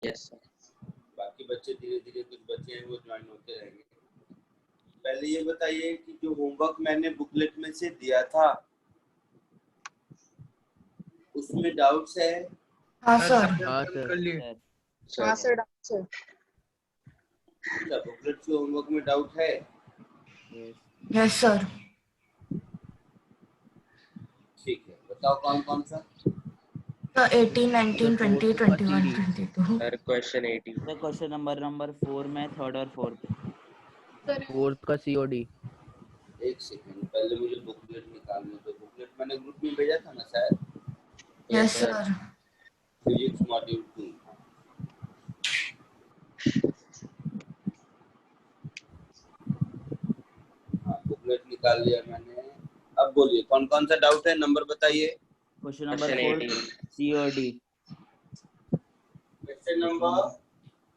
Yes बाकी बच्चे धीरे धीरे कुछ बच्चे हैं वो ज्वाइन होते रहेंगे। पहले ये बताइए कि जो होमवर्क मैंने बुकलेट में से दिया था उसमें डाउट्स है? हाँ सर। हाँ सर। सर सर अच्छा, बुकलेट के होमवर्क में डाउट है? Yes sir. ठीक है, बताओ कौन कौन सा? 18, 19, 20, 21, 22। Sir question 18 sir question number 4 में थर्ड और फोर्थ। फोर्थ का सीओडी। एक सेकंड, पहले मुझे बुकलेट निकालने दो। बुकलेट मैंने ग्रुप में भेजा था ना शायद? Yes sir. Physics module 2। हाँ, बुकलेट निकाल लिया मैंने। अब बोलिए कौन कौन सा डाउट है, नंबर बताइए। Question number question 4 18 COD. Question number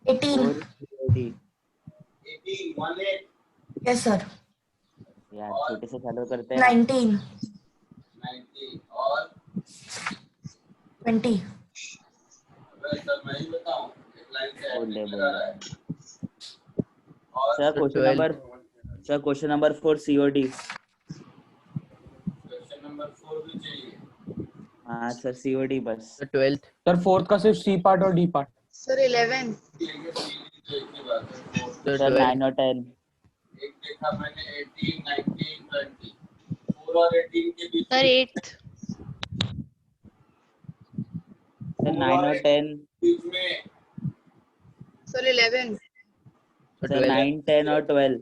18। 4 COD. 18 yes sir. यार छोटे से चालू करते हैं। 19, 19 और 20। सर मैं ही बताऊं, एक लाइन से बोल दे, एडमिट बोल लगा दे। रहा है। और sir question number 4 COD. Question number 4 भी चाहिए? हाँ सर सीओडी बस। 12th। सर फोर्थ का सिर्फ सी पार्ट और डी पार्ट। सर 11 सर 9 और 10। एक देखा मैंने 18, 19, 20। 4 और 18 के बीच सर 8 सर 9 और 10। बीच में सर 11 सर 9, 10 और 12।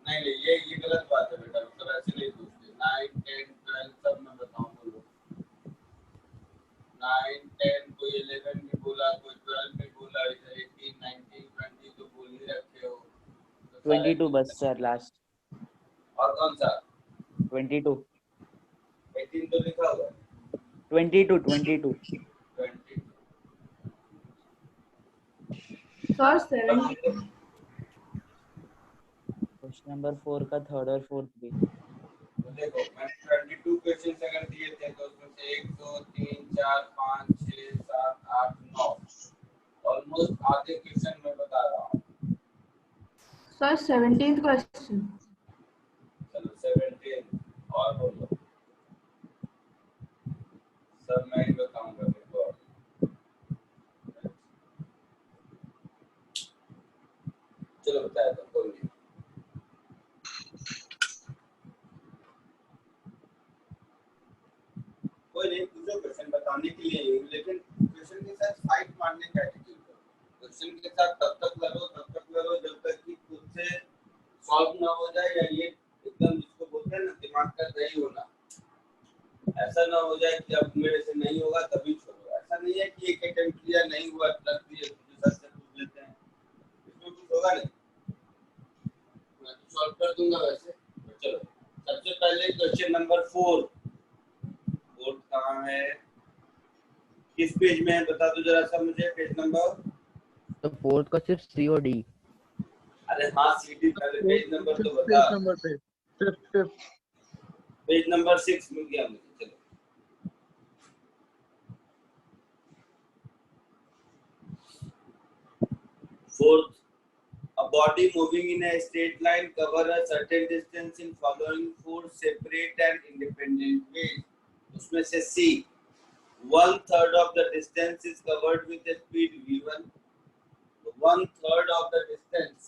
नहीं नहीं, ये गलत बात है बेटा, मतलब ऐसे नहीं पूछते। 9, 10, 12 सब मैं बताऊं बोलो। 9, 10 कोई 11 भी बोला, कोई 12 भी बोला, इधर 18, 19, 20 तो बोल ही रखे हो। 22 बस सर लास्ट। और कौन सा? 22। 18 तो लिखा हुआ है। 22। 20 सर 7। क्वेश्चन नंबर 4 का थर्ड और फोर्थ भी। तो देखो मैंने 22 क्वेश्चन अगर दिए थे तो उसमें से 1, 2, 3, 4, 5, 6, 7, 8, 9 ऑलमोस्ट आधे क्वेश्चन मैं बता रहा हूँ। Sir 17th question. चलो 17 और बोलो। सब मैं ही बताऊंगा देखो। चलो बताया तो कोई नहीं। कोई नहीं, पूछो क्वेश्चन बताने के लिए ही, लेकिन क्वेश्चन के साथ फाइट मारने का एटीट्यूड करो। क्वेश्चन के साथ तब तक लड़ो जब तक कि खुद से सॉल्व ना हो जाए, या ये एकदम जिसको बोलते हैं ना दिमाग का दही होना। ऐसा ना हो जाए कि अब मेरे से नहीं होगा तभी छोड़ो। ऐसा नहीं है कि एक अटेम्प्ट किया नहीं हुआ रख दिए, दूसरे सर से पूछ लेते हैं, इसमें कुछ होगा नहीं। मैं तो सॉल्व कर दूंगा वैसे। तो चलो सबसे पहले क्वेश्चन नंबर 4। बोर्ड कहाँ है, किस पेज में है बता दो जरा सा मुझे, पेज नंबर। तो फोर्थ का सिर्फ सीओडी। अरे हाँ सीडी, पहले पेज नंबर तो बता। पेज नंबर 6 मिल गया मुझे। चलो fourth, a body moving in a straight line cover a certain distance in following 4 separate and independent ways. उसमें से C 1/3 of the distance is covered with a speed v1. 1/3 of the distance।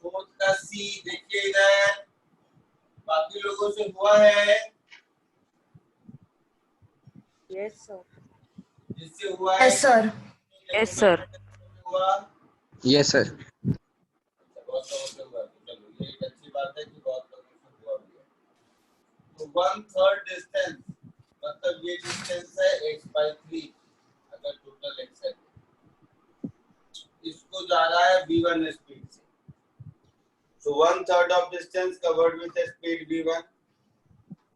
Fourth का C देखिए इधर, बाकी लोगों से हुआ है? यस सर जिससे हुआ है? Yes sir. यस सर हुआ? यस सर बहुत लोगों से हुआ, तो चलो ये एक अच्छी बात है कि बहुत लोगों से हुआ भी है। तो 1/3 डिस्टेंस मतलब ये डिस्टेंस है x/3, अगर टोटल x है इसको जा रहा है v1 स्पीड से। So 1/3 of distance covered with a speed v1,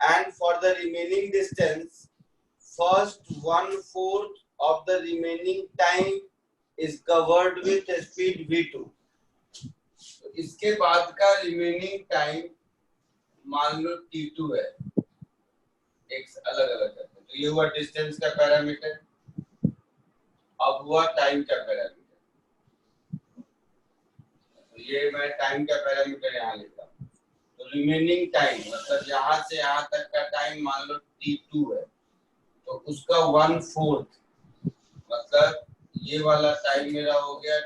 and for the remaining distance, first 1/4 of the remaining time is covered with a speed v2. तो इसके बाद का रिमेनिंग टाइम मान लो t2 है, x अलग अलग करते हैं, तो ये हुआ डिस्टेंस का पैरामीटर। अब हुआ टाइम का पैरामीटर, तो ये मैं टाइम का पैरामीटर यहाँ लिखता हूँ। तो रिमेनिंग टाइम मतलब यहाँ से यहाँ तक का टाइम मान लो T2 है, तो उसका 1/4 मतलब ये वाला टाइम मेरा हो गया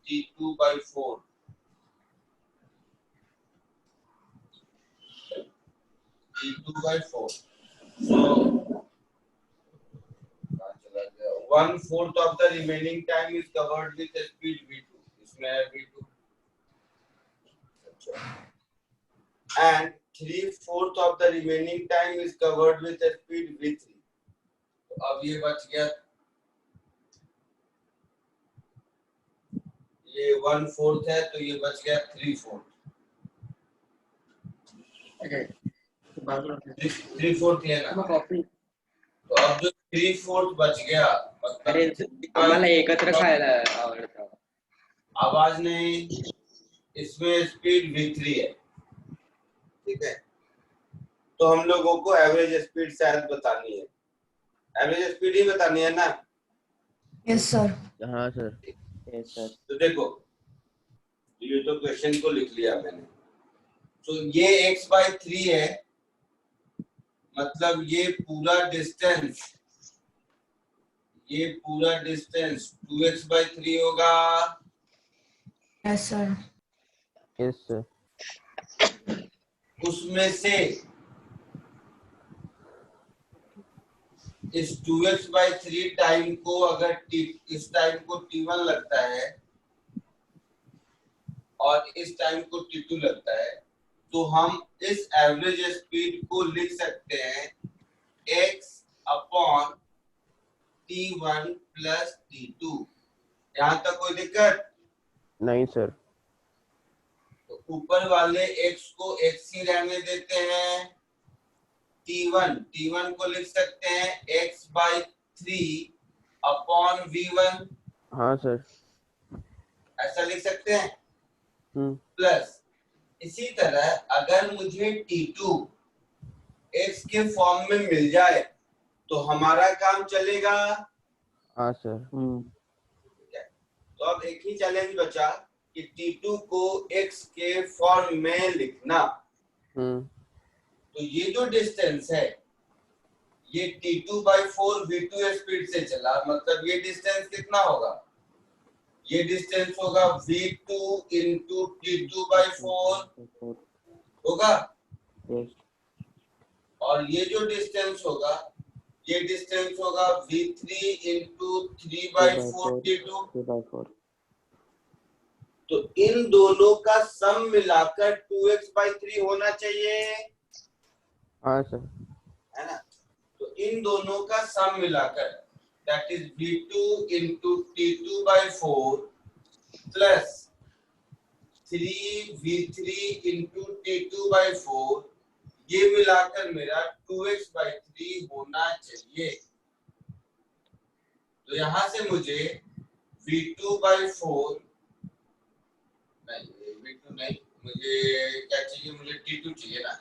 T2/4, T2/4। So 1/4 of the remaining time is covered with speed v2, इसमें है v2, and 3/4 of the remaining time is covered with speed v3। तो अब ये बच गया, ये 1/4 है तो ये बच गया 3/4, 3/4 है ना। तो अब जो 3/4 बच गया मतलब आम्हाला एकत्र खायला आवडतं. आवाज नहीं, इसमें स्पीड v3 है, ठीक है। तो हम लोगों को एवरेज स्पीड शायद बतानी है, एवरेज स्पीड ही बतानी है ना। Yes sir. हाँ सर। Yes sir. तो देखो ये तो क्वेश्चन को लिख लिया मैंने। तो ये x/3 है, मतलब ये पूरा डिस्टेंस 2x/3 होगा। Yes sir. Yes sir. उसमें से इस 2x/3 टाइम को अगर इस टाइम को t1 लगता है और इस टाइम को t2 लगता है, तो हम इस एवरेज स्पीड को लिख सकते हैं x/t1 + t2। यहाँ तक कोई दिक्कत नहीं सर। तो ऊपर वाले x को x ही रहने देते हैं, t1 को लिख सकते हैं x/3 / v1। हाँ सर। ऐसा लिख सकते हैं। प्लस इसी तरह अगर मुझे t2 x के फॉर्म में मिल जाए तो हमारा काम चलेगा। हाँ सर। तो अब एक ही चैलेंज बचा कि t2 को x के फॉर्म में लिखना। तो ये जो डिस्टेंस है ये T2/4 v2 स्पीड से चला, मतलब ये डिस्टेंस कितना होगा, ये डिस्टेंस होगा v2 × T2/4 होगा। और ये जो डिस्टेंस होगा ये डिस्टेंस होगा v3 × 3/4 T2। तो इन दोनों का सम मिलाकर 2x/3 होना चाहिए, हाँ सर। है ना। तो इन दोनों का सम मिलाकर that is v2 × T2/4 plus 3v3 × T2/4, ये मिलाकर मेरा 2x/3 होना चाहिए। तो यहां से मुझे v2/4 नहीं, मुझे क्या चाहिए, मुझे T2 चाहिए ना।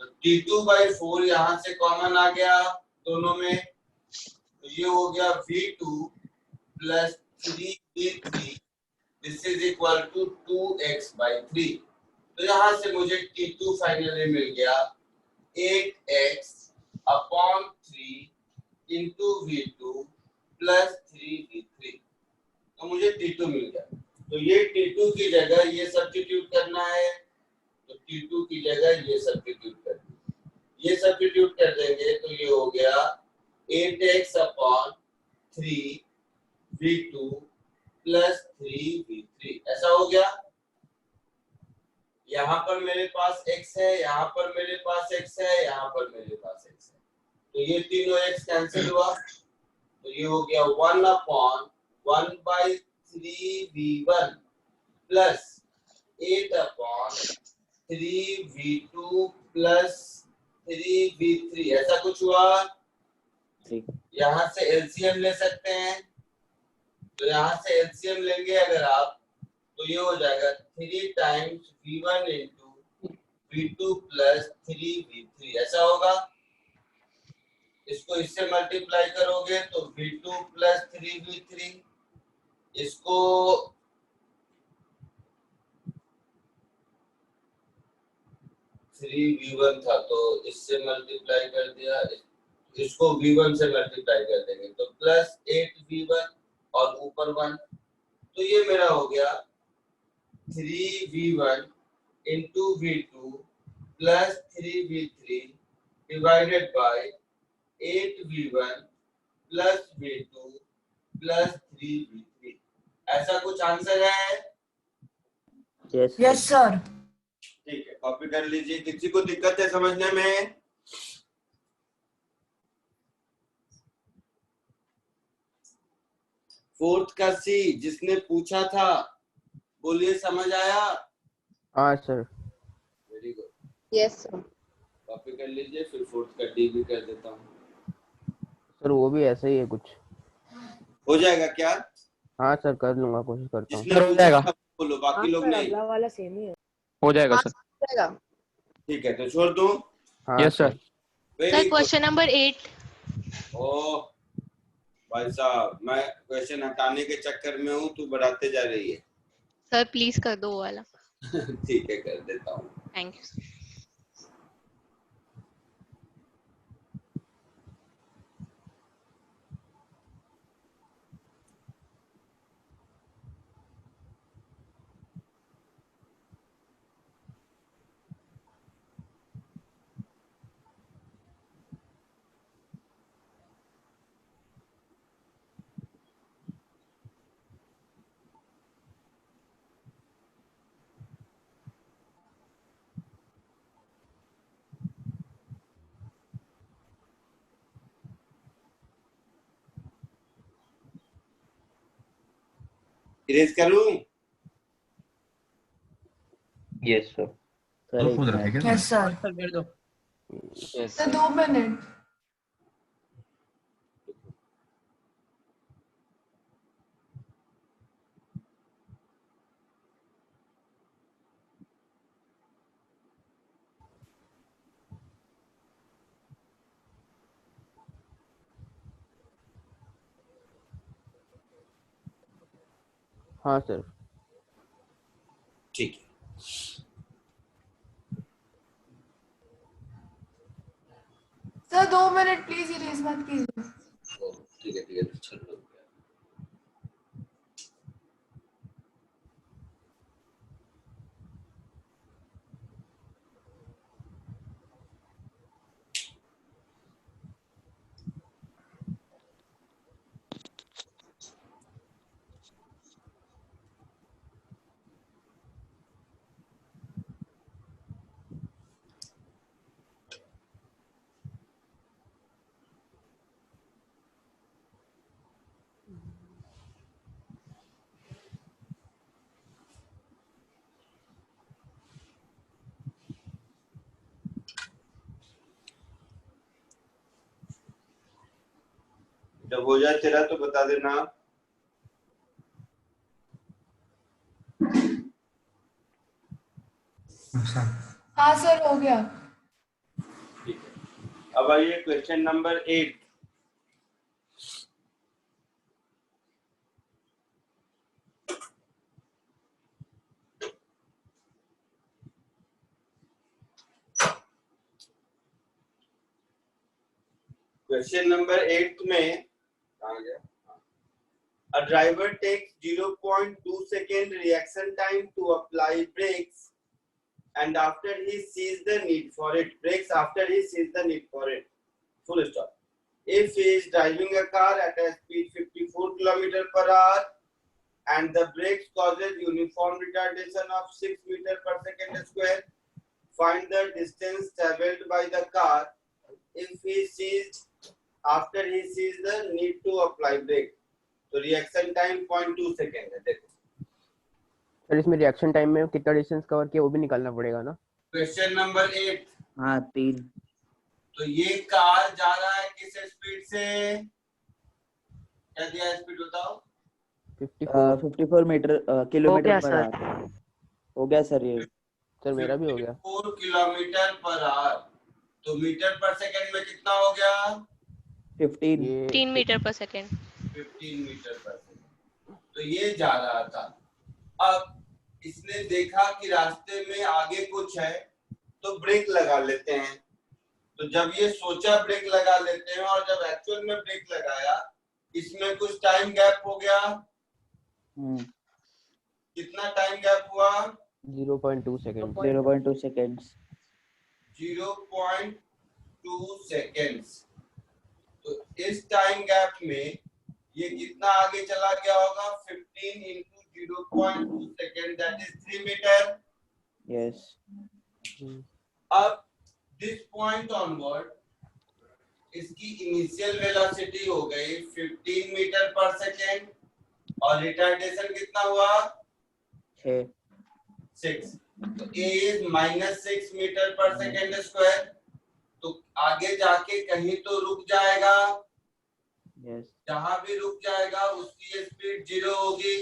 तो T2/4 यहाँ से कॉमन आ गया दोनों में, तो ये हो गया v2 + 3v3 this is equal to 2x/3। तो यहाँ से मुझे T2 फाइनली मिल गया 8x/3 × v2 + 3v3। तो मुझे T2 मिल गया। तो ये T2 की जगह ये सब्स्टिट्यूट करना है, तो T2 की जगह ये सब्स्टिट्यूट कर देंगे, ये सब्स्टिट्यूट कर देंगे तो ये हो गया 8x/3 v2 + 3v3। ऐसा हो गया। यहाँ पर मेरे पास x है, यहाँ पर मेरे पास x है, यहाँ पर मेरे पास x है, तो ये तीनों x कैंसिल हुआ, तो ये हो गया 1/1/3v1 + 8/3v2 + 3v3। ऐसा कुछ हुआ। यहाँ से एलसीएम ले सकते हैं, तो यहाँ से एलसीएम लेंगे अगर आप तो ये हो जाएगा 3 × v1 × v2 + 3v3। ऐसा होगा। इसको इससे मल्टीप्लाई करोगे तो V2 प्लस 3V3, इसको 3V1 था तो इससे मल्टीप्लाई कर दिया, इसको V1 से मल्टीप्लाई कर देंगे तो प्लस 8V1 और ऊपर 1, तो ये मेरा हो गया 3V1 into V2 plus 3V3 divided by 8V1 plus V2 plus 3V3। ऐसा कुछ आंसर है? Yes sir. ठीक है, कॉपी कर लीजिए। किसी को दिक्कत है समझने में? फोर्थ का सी जिसने पूछा था, बोलिए समझ आया? हाँ sir. Very good, Yes, sir. Copy कर लीजिए। फिर फोर्थ का डी भी कर देता हूँ। सर वो भी ऐसा ही है कुछ। हो जाएगा क्या? हाँ सर कर लूंगा, कोशिश करता हूँ। जिसने हो पूछा जाएगा। था बोलो, बाकी लोग नहीं। अगला वाला सेम ही है। हो जाएगा सर। जाएगा। ठीक है, तो छोड़ दूं? हाँ yes sir. Very sir good. Question number 8। ओह भाई साहब, मैं क्वेश्चन हटाने के चक्कर में हूँ, तू बढ़ाते जा रही है। सर प्लीज कर दो वो वाला। ठीक है, कर देता हूँ। Thank you. इरेज करूँ? Yes sir. सर एक minute. Yes sir. Sir 2 minute. हाँ सर। ठीक है। सर 2 मिनट प्लीज इरेज मत कीजिए। ठीक है, ठीक है, तो चलो। जब हो जाए तेरा तो बता देना। हाँ सर हो गया। ठीक है, अब आइए क्वेश्चन नंबर 8। क्वेश्चन नंबर 8 में कहाँ गया? A driver takes 0.2 second reaction time to apply brakes and after he sees the need for it. Brakes after he sees the need for it. Full stop. If he is driving a car at a speed 54 km per hour and the brakes causes uniform retardation of 6 meter per second square, find the distance traveled by the car if he sees after he sees the need to apply brake. तो reaction time 0.2 second है। देखो sir इसमें reaction time में कितना distance cover किया वो भी निकालना पड़ेगा ना। Question number 8। हाँ 3। तो ये कार जा रहा है किस स्पीड से? क्या दिया स्पीड बताओ? 54 मीटर किलोमीटर पर सर। आवर। हो गया सर ये। सर मेरा भी हो गया। 4 किलोमीटर पर आवर। तो मीटर पर सेकंड में कितना हो गया? 15 ये 15 मीटर पर सेकेंड। 15 मीटर पर सेकंड। तो ये जा रहा था। अब इसने देखा कि रास्ते में आगे कुछ है तो ब्रेक लगा लेते हैं। तो जब ये सोचा ब्रेक लगा लेते हैं और जब एक्चुअल में ब्रेक लगाया, इसमें कुछ टाइम गैप हो गया। कितना टाइम गैप हुआ? 0.2 सेकंड। 0.2 seconds 0.2 seconds. तो इस टाइम गैप में ये कितना आगे चला गया होगा? 15 into 0.2 second, that is 3 meter. yes अब दिस पॉइंट ऑनवर्ड इसकी इनिशियल वेलोसिटी हो गई 15 मीटर पर सेकेंड और रिटार्डेशन कितना हुआ? 6। तो a इज -6 मीटर पर सेकेंड स्क्वायर। तो आगे जाके कहीं तो रुक जाएगा। yes जहां भी रुक जाएगा उसकी स्पीड 0 होगी।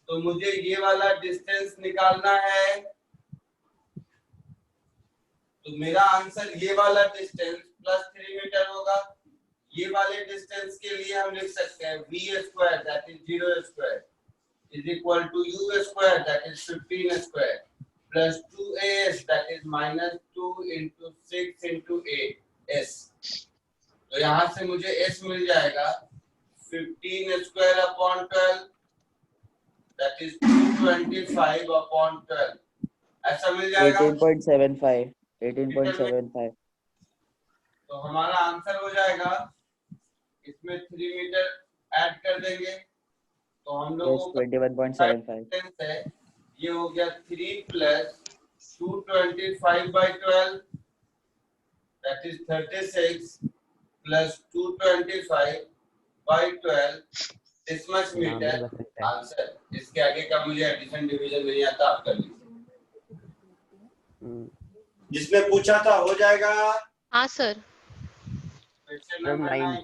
तो मुझे ये वाला डिस्टेंस निकालना है। तो मेरा आंसर ये वाला डिस्टेंस +3 मीटर होगा। ये वाले डिस्टेंस के लिए हम लिख सकते हैं v square that is 0 square is equal to u square that is 15 square plus 2as that is -2 into 6 into 8 s। तो यहाँ से मुझे s मिल जाएगा 15 square upon 12 that is 225 upon 12। ऐसा मिल जाएगा। 18.75 18.75 तो हमारा आंसर हो जाएगा, इसमें 3 मीटर ऐड कर देंगे तो हम yes लोगों का 21.75 डिस्टेंस है ये हो गया 3 + 225/12 that is 36 + 225/12 this much meter answer. इसके आगे का मुझे एडिशन डिवीजन नहीं आता, आप कर लीजिए। जिसने पूछा था हो जाएगा। हाँ सर। क्वेश्चन नंबर 9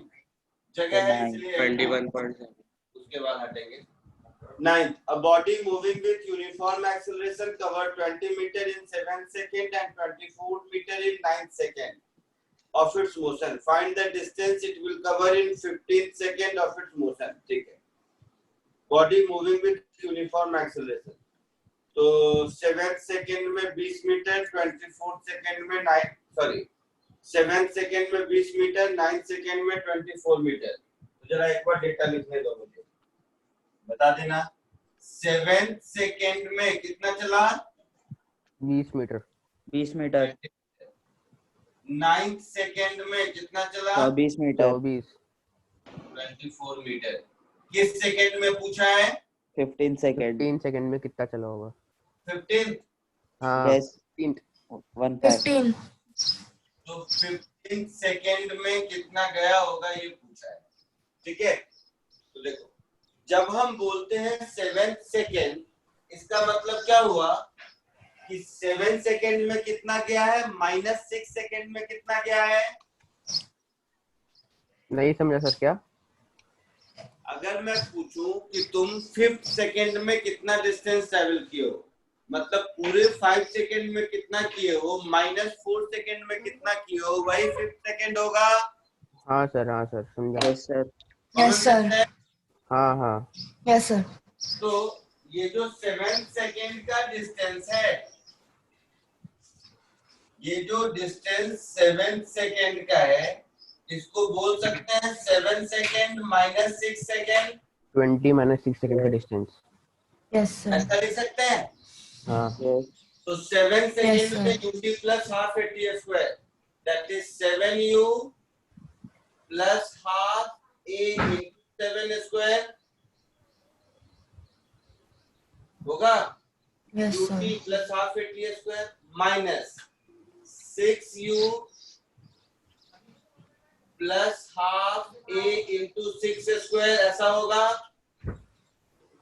जगह है इसलिए 21.7 उसके बाद हटेंगे। 9th, a body moving with uniform acceleration covered 20 meter in 7 second and 24 meter in 9 second of its motion. Find the distance it will cover in 15 second of its motion. ठीक है। Body moving with uniform acceleration. तो 7 second में 20 metre, 24 second में 7 second में 20 metre, 9 second में 24 metre. तो जरा एक बार डेटा लिखने दो मुझे, बता देना। 7 सेकेंड में कितना चला? 20 मीटर। 20 मीटर 9 सेकेंड में कितना चला? 24 मीटर 24 मीटर। किस सेकेंड में पूछा है? 15 सेकंड 15 सेकंड में कितना चला होगा? 15। हाँ yes 15 तो 15 सेकेंड में कितना गया होगा ये पूछा है। ठीक है, तो देखो जब हम बोलते हैं 7 सेकेंड, इसका मतलब क्या हुआ कि 7 सेकेंड में कितना गया है, -6 सेकेंड में कितना गया है। नहीं समझा सर क्या? अगर मैं पूछूं कि तुम 5th सेकेंड में कितना डिस्टेंस ट्रेवल किए हो, मतलब पूरे 5 सेकेंड में कितना किए हो, -4 सेकेंड में कितना किए हो, वही 5th सेकेंड होगा। हाँ सर समझा। yes sir Yes, sir. हाँ Yes, sir. तो ये जो 7 सेकेंड का डिस्टेंस है, ये जो डिस्टेंस 7 सेकेंड का है, इसको बोल सकते हैं 7 सेकेंड -6 सेकेंड। 20 - 6 सेकंड का डिस्टेंस। Yes, sir. ऐसा लिख सकते हैं। हाँ yes तो 7 सेकेंड sir. में ut plus half at square that is 7u plus half a into 7 square होगा। Yes, ut sir. plus half at square minus 6u plus half a into 6 square ऐसा होगा।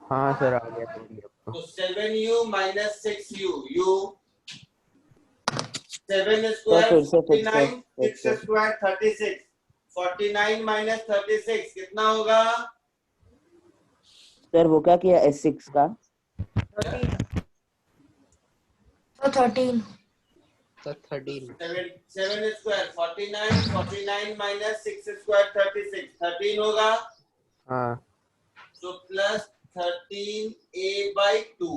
हाँ सर आ गया समझ गया। तो 7u minus 6u u 7 square फिर से 49 6 square 36 49 minus 36 कितना होगा? सर वो क्या किया S6 का? 13. सर 13 7 स्क्वायर 49, 49 माइनस 6 स्क्वायर 36, 13 होगा। हाँ तो प्लस 13a/2।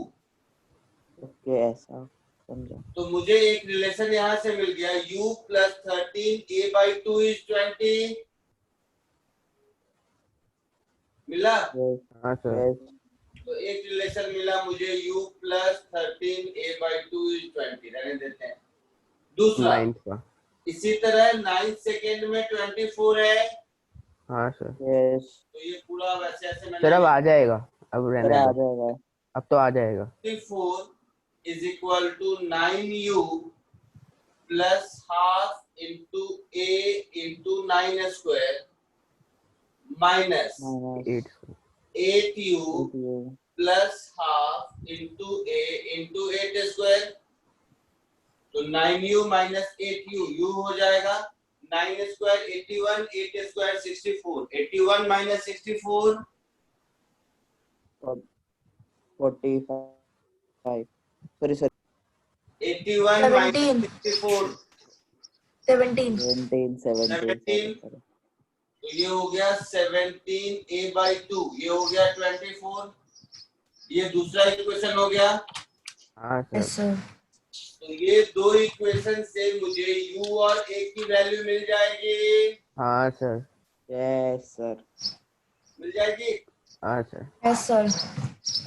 ओके ऐसा समझा। तो मुझे एक रिलेशन यहाँ से मिल गया, u प्लस 13a/2 इज 20। मिला। हाँ सर। यस तो एक रिलेशन मिला मुझे, u प्लस 13a/2 इज 20। रहने देते हैं। दूसरा 9 का। इसी तरह 9 सेकेंड में 24 है। हाँ सर। यस तो ये पूरा वैसे ऐसे मैंने सर अब आ जाएगा, अब रहने सर आ दो, जाएगा। अब तो आ जाएगा। 24 is equal to 9u plus half into a into 9 square minus minus 8 8u plus half into a into 8 square. तो 9u माइनस 8u, u हो जाएगा 9 square 81, 8 square 64, 81 minus 64 45 sorry 81 minus 64 17 17। तो ये हो गया 17a/2, ये हो गया 24। ये दूसरा इक्वेशन हो गया। हाँ yes सर। sir तो ये दो इक्वेशन से मुझे u और a की वैल्यू मिल जाएगी। हाँ सर। यस सर मिल जाएगी। हाँ सर। yes sir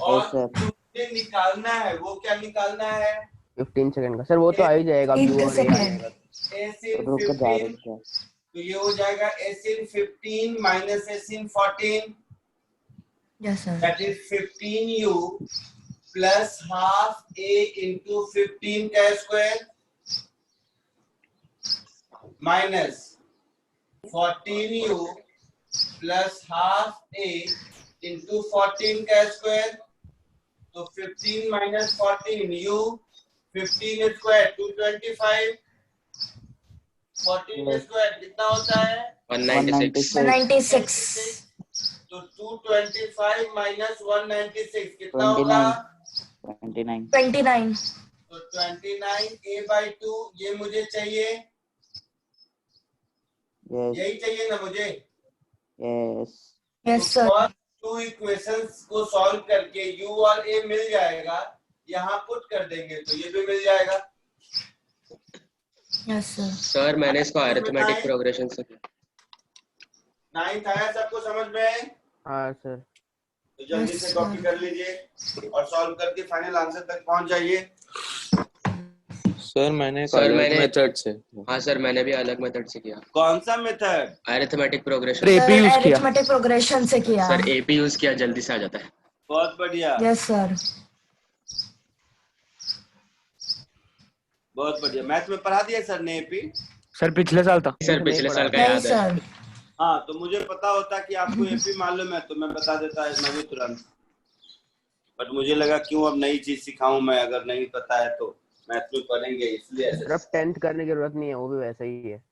और Yes, sir. जो मुझे निकालना है वो क्या निकालना है? 15 सेकंड का सर, वो तो आ ही जाएगा, अब 15 u और a आ सेकंड। जाएगा। s in रुक जा 15, रुक जा। तो ये हो जाएगा s in 15 minus s in 14, yes sir that is 15u plus half a into 15 का square minus 14u plus half a into 14 का स्क्वायर। तो 15 माइनस 14 u 15 स्क्वायर 225, 14 स्क्वायर कितना होता है? 196 196 तो 225 माइनस 196 कितना होगा? 29 29 तो 29a/2 ये मुझे चाहिए, यस यही चाहिए ना मुझे। Yes yes sir first two equations को सॉल्व करके u और a मिल जाएगा, यहाँ पुट कर देंगे तो ये भी मिल जाएगा। yes sir सर मैंने इसको अरिथमेटिक प्रोग्रेशन से किया। 9th आया सबको समझ में? हाँ सर। तो जल्दी से कॉपी कर लीजिए और सॉल्व करके फाइनल आंसर तक पहुंच जाइए। सर मैंने सर मैंने मेथड से। हाँ सर मैंने भी अलग मेथड से किया, कौन सा method? Arithmetic progression. Sir AP use किया। अरिथमेटिक प्रोग्रेशन से किया सर AP यूज किया, जल्दी से आ जाता है। बहुत बढ़िया, yes sir बहुत बढ़िया। मैथ में पढ़ा दिया सर ने एपी? सर पिछले साल था। सर पिछले साल का नहीं याद है। सर हाँ तो मुझे पता होता कि आपको एपी मालूम है तो मैं बता देता है मैं भी तुरंत, बट मुझे लगा क्यों अब नई चीज सिखाऊं मैं, अगर नहीं पता है तो मैथ में पढ़ेंगे इसलिए ऐसे। सर अब 10th करने की जरूरत नहीं है, वो भी वैसा ही है।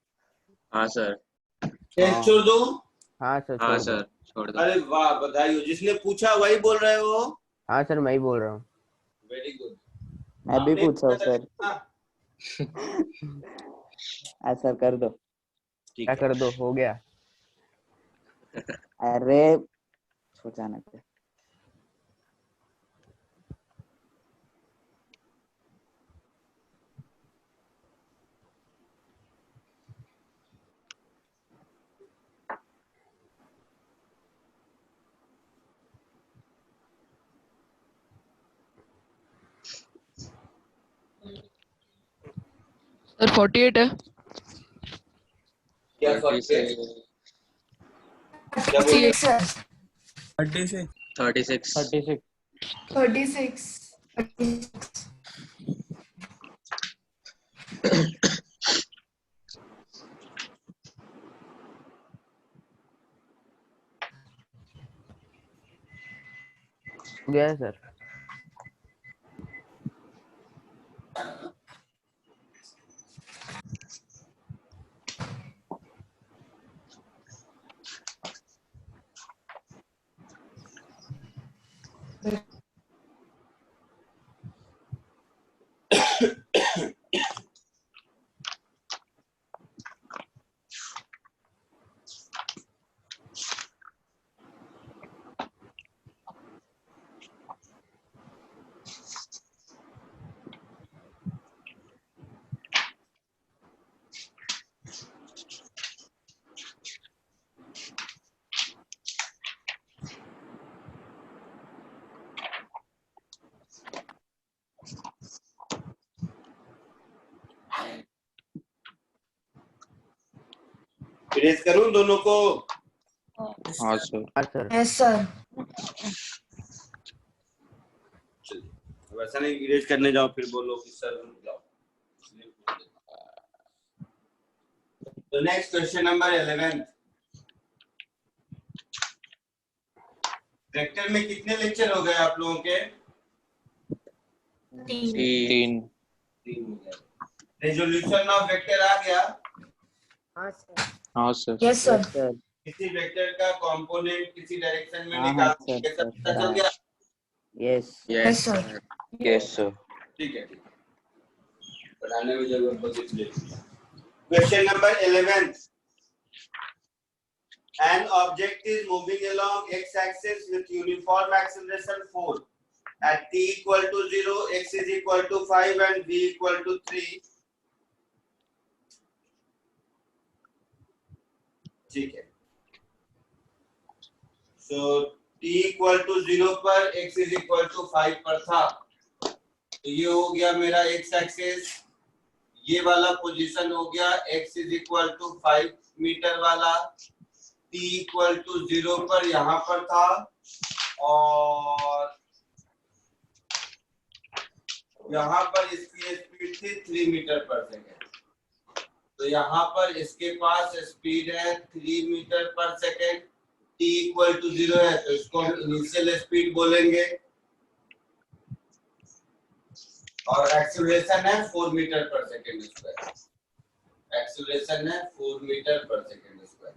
हाँ सर। टेस्ट छोड़ दूं? हाँ सर हाँ छोड़ दो। सर छोड़ दो। अरे वाह, बधाई हो, जिसने पूछा वही बोल रहे हो। हाँ सर मैं ही बोल रहा हूँ। Very good. मैं भी पूछ रहा हूँ सर। ऐसा कर दो। क्या कर दो, हो गया। अरे छो जाने पे सर 48 है। क्या 36 36 sir 36 36 36 36 हो गया है सर। इरेज करूं दोनों को? हाँ सर। हाँ सर। Yes, sir. वैसा नहीं इरेज करने जाओ फिर बोलो कि सर रुक जाओ। तो नेक्स्ट क्वेश्चन नंबर 11। वेक्टर में कितने लेक्चर हो गए आप लोगों के? 3। 3 हो गए। रेजोल्यूशन ऑफ वेक्टर आ गया? हाँ सर। हाँ सर। Yes, sir. सर किसी वेक्टर का कंपोनेंट किसी डायरेक्शन में हाँ निकाल सर कैसा पता चल गया? Yes Yes, sir. Yes, sir. ठीक है ठीक है, पढ़ाने में जरूरत होगी इसलिए। Question number 11। An object is moving along x-axis with uniform acceleration 4 at t equal to 0, x is equal to 5 and v equal to 3. ठीक है। So t equal to 0 पर x is equal to 5 पर था, तो ये हो गया मेरा x एक्सिस, ये वाला पोजीशन हो गया x is equal to 5 metre वाला, t equal to 0 पर यहाँ पर था और यहाँ पर इसकी स्पीड थी 3 मीटर पर सेकेंड। तो यहाँ पर इसके पास स्पीड है 3 मीटर पर सेकेंड, t इक्वल टू 0 है तो इसको हम इनिशियल स्पीड बोलेंगे और एक्सीलरेशन है 4 मीटर पर सेकेंड स्क्वायर। एक्सीलरेशन है 4 मीटर पर सेकेंड स्क्वायर।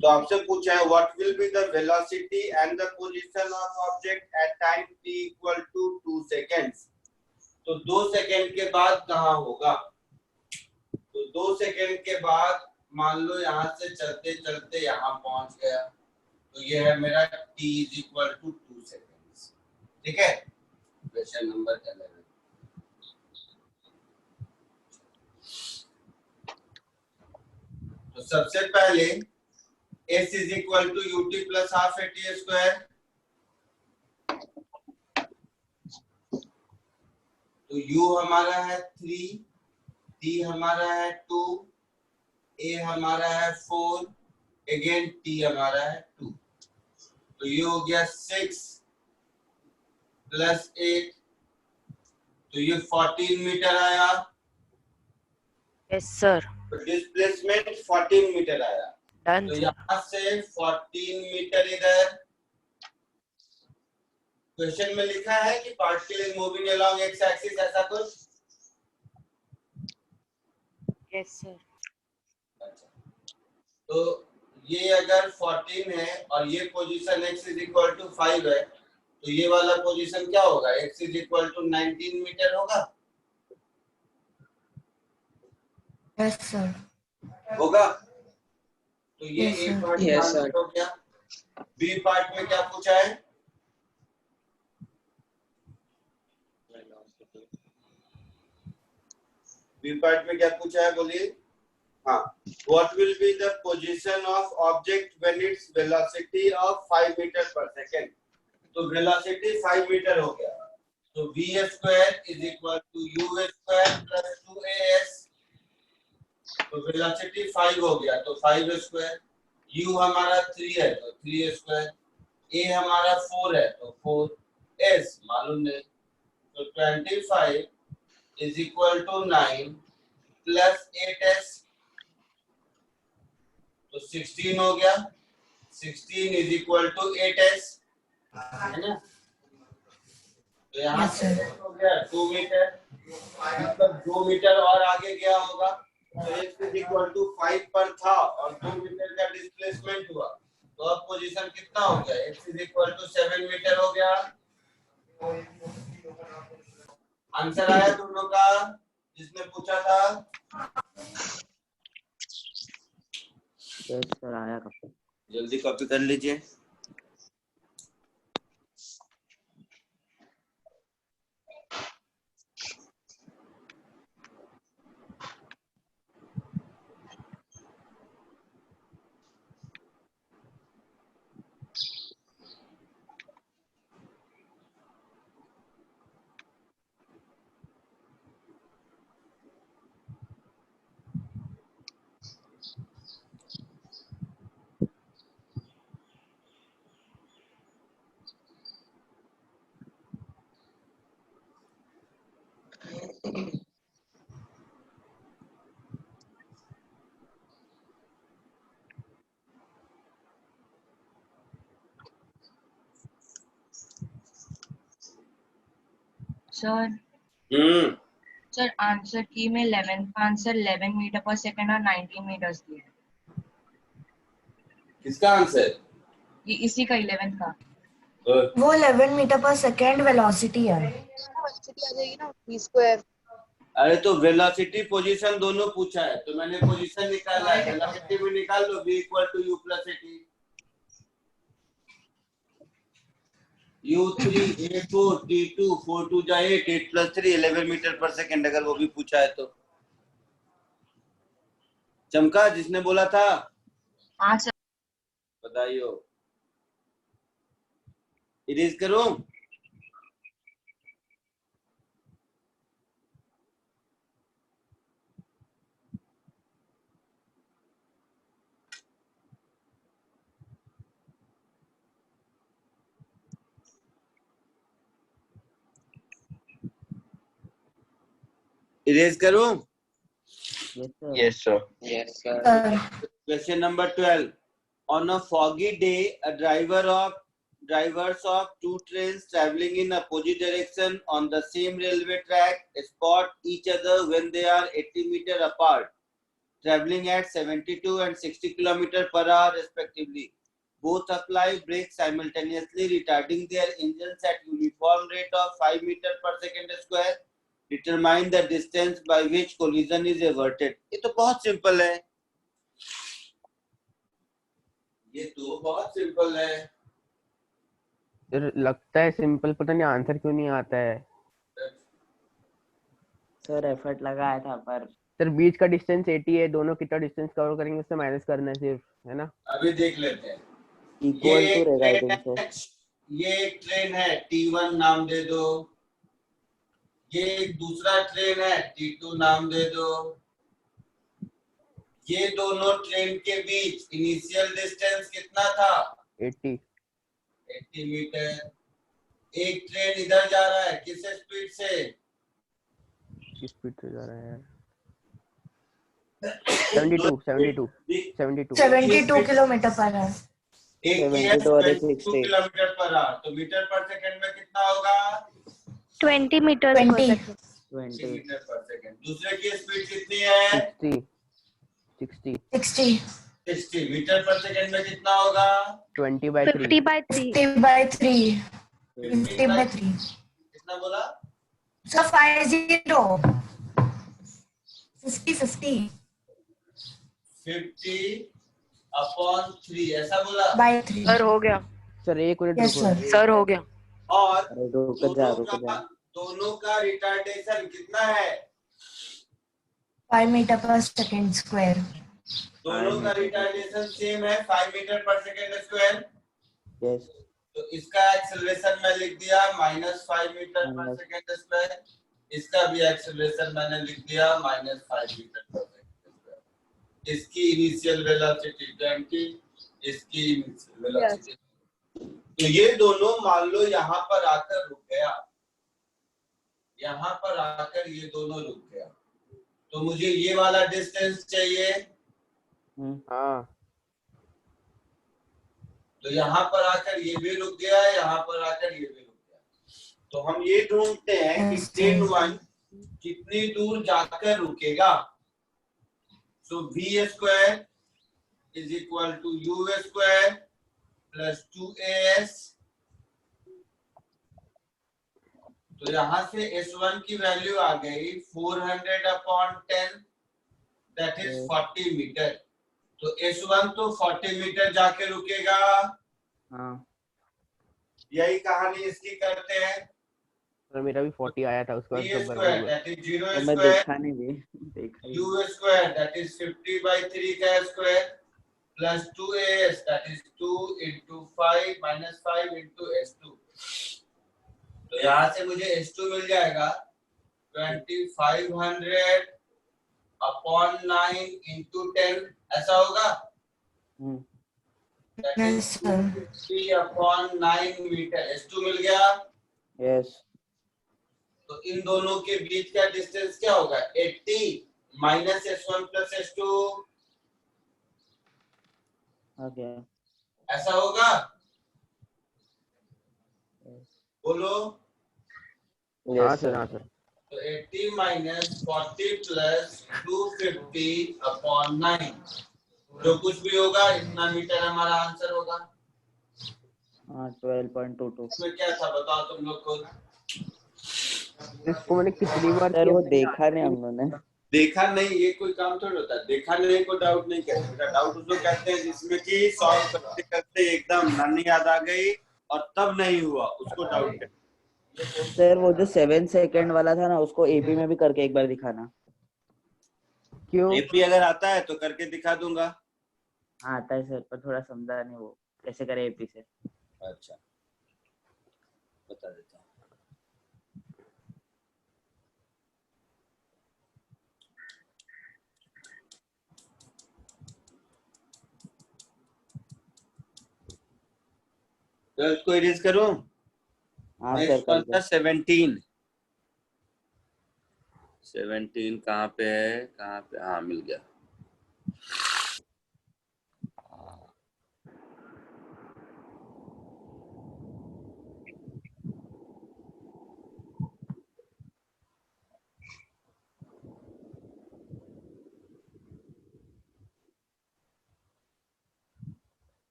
तो आपसे पूछा है what will be the velocity and the position of object at time t equal to 2 seconds. तो 2 सेकेंड के बाद कहाँ होगा? तो 2 सेकेंड के बाद मान लो यहाँ से चलते चलते यहाँ पहुंच गया, तो ये है मेरा t is equal to 2 seconds. ठीक है, क्वेश्चन नंबर 11। तो सबसे पहले s is equal to ut plus half at square. तो u हमारा है 3, t हमारा है 2, a हमारा है 4, अगेन t हमारा है 2। तो ये हो गया 6 प्लस 8, तो ये 14 मीटर आया। Yes sir. डिस्प्लेसमेंट 14 मीटर आया। डन तो सर। यहाँ से 14 मीटर इधर। क्वेश्चन में लिखा है कि particle is moving along X axis, ऐसा कुछ? Yes sir. अच्छा, तो ये अगर 14 है और ये position x is equal to 5 है, तो ये वाला पोजीशन क्या होगा? x is equal to 19 meter होगा। Yes, sir. होगा। तो ये Yes, A sir. Part Yes, sir. हो गया। बी पार्ट में क्या पूछा है? बी पार्ट में क्या पूछा है बोलिए? हाँ, what will be the position of object when its velocity of 5 meter पर सेकेंड? तो वेलोसिटी 5 मीटर हो गया, तो v square is equal to u square plus 2as। तो वेलोसिटी 5 हो गया तो 5 स्क्वायर, u हमारा 3 है तो 3 स्क्वायर, a हमारा 4 है तो 4s मालूम नहीं। तो 25 is equal to 9 plus 8s, तो 16 हो गया। 16 इज इक्वल टू 8s, है ना? तो यहाँ Yes, से sir. हो गया 2 मीटर, मतलब 2 मीटर और आगे गया होगा। तो x इज इक्वल टू 5 पर था और 2 मीटर का डिस्प्लेसमेंट हुआ, तो अब पोजीशन कितना हो गया? x is equal to 7 meter हो गया। आंसर आया दोनों का जिसने पूछा था? यस सर आया कब? जल्दी कॉपी कर लीजिए। सर सर आंसर की में 11 का आंसर 11 मीटर पर सेकंड और 19 मीटर्स दिया है। किसका आंसर? ये इसी का 11 का। वो 11 मीटर पर सेकेंड वेलोसिटी है। वेलोसिटी आ जाएगी ना v स्क्वायर। अरे तो वेलोसिटी पोजीशन दोनों पूछा है तो मैंने पोजीशन निकाला है। वेलोसिटी भी निकाल लो, v equal to u plus at। u3 a4 t2 4 2 जा 8 8 प्लस 3 11 मीटर पर सेकंड, अगर वो भी पूछा है तो। चमका जिसने बोला था? हाँ सर। बताइयो। इरेज करूं? इरेज करूं? Yes, sir. Yes, sir. Yes, sir. Question number 12. On a foggy day, drivers of two trains traveling in opposite direction on the same railway track spot each other when they are 80 meters apart, traveling at 72 and 60 km per hour respectively. Both apply brakes simultaneously, retarding their engines at uniform rate of 5 meters per second square. Determine the distance by which collision is averted. ये तो बहुत simple है। ये तो बहुत simple है। Sir लगता है सिंपल, पता नहीं आंसर क्यों नहीं आता है। सर एफर्ट लगाया था पर सर बीच का डिस्टेंस 80 है, दोनों कितना डिस्टेंस कवर करेंगे उससे माइनस करना है सिर्फ, है ना। अभी देख लेते हैं। इक्वल टू रहेगा आई थिंक सर। ये एक ट्रेन है T1 नाम दे दो, ये एक दूसरा ट्रेन है T2 नाम दे दो। ये दोनों ट्रेन के बीच इनिशियल डिस्टेंस कितना था? 80 मीटर। एक ट्रेन इधर जा रहा है, किस स्पीड से? किस स्पीड से जा रहा है यार? 72 किलोमीटर पर है। एक 72 और एक 62 60। किलोमीटर पर आवर, तो मीटर पर सेकंड में कितना होगा? 20 मीटर पर 20 सेकंड। 20 मीटर पर सेकंड। दूसरे की स्पीड कितनी है? 60 मीटर पर सेकंड में कितना होगा? 20/3 50/3 कितना बोला? सर 50 50/3 ऐसा बोला? by 3 सर हो गया। सर एक मिनट यस रुको। सर। सर हो गया। और अरे रुक जा। दोनों का रिटार्डेशन कितना है? 5 मीटर पर सेकंड स्क्वायर। दोनों का रिटार्डेशन सेम है 5 मीटर पर सेकंड स्क्वायर। यस तो इसका एक्सेलरेशन मैं लिख दिया -5 मीटर पर सेकंड स्क्वायर, इसका भी एक्सेलरेशन मैंने लिख दिया -5 मीटर पर सेकंड स्क्वायर। इसकी इनिशियल वेलोसिटी 20, इसकी इनिशियल वेलोसिटी। तो ये दोनों मान लो यहाँ पर आकर रुक गया, यहाँ पर आकर ये दोनों रुक गया, तो मुझे ये वाला डिस्टेंस चाहिए। हाँ तो यहाँ पर आकर ये भी रुक गया, यहाँ पर आकर ये भी रुक गया। तो हम ये ढूंढते हैं कि ट्रेन 1 कितनी दूर जाकर रुकेगा। So v square is equal to u square plus 2as। तो यहाँ से S1 की वैल्यू आ गई 400/10, दैट इज 40 मीटर। तो S1 तो 40 मीटर जाके रुकेगा। हाँ यही कहानी इसकी करते हैं। सर मेरा भी 40 आया था उसका v स्क्वायर दैट इज 0 तो मैं स्क्वायर, देखा नहीं भी देखा ही u स्क्वायर दैट इज 50/3 का square plus 2as that is 2 into 5 minus 5 into s2। तो यहाँ से मुझे s2 मिल जाएगा 2500/9 into 10, ऐसा होगा। That is 3/9 metre. s2 मिल गया। यस तो इन दोनों के बीच का डिस्टेंस क्या होगा? 80 minus s1 plus s2, okay ऐसा होगा। बोलो हाँ Yes, सर, sir. हाँ सर। तो 80 माइनस 40 प्लस 250 अपॉन 9, जो कुछ भी होगा इतना मीटर हमारा आंसर होगा। हाँ 12.22। इसमें क्या था बताओ तुम लोग को। इसको मैंने कितनी बार सर किया, वो मैंने देखा answer नहीं ही हम लोगों ने। देखा नहीं, ये कोई काम थोड़ी होता है। देखा नहीं को डाउट नहीं कहते बेटा। डाउट उसको कहते हैं जिसमें कि सॉल्व करते करते एकदम नन याद आ गई और तब नहीं हुआ, उसको डाउट कहते हैं। सर वो जो 7 सेकंड वाला था ना, उसको एपी में भी करके एक बार दिखाना। क्यों? एपी अगर आता है तो करके दिखा दूंगा। हाँ आता है सर, पर थोड़ा समझा नहीं वो कैसे करे एपी से। अच्छा बता देता हूँ। तो इसको इरेज करूं। हाँ सर नेक्स्ट कर वन दो। था 17। 17 कहाँ पे है, कहाँ पे, हाँ मिल गया।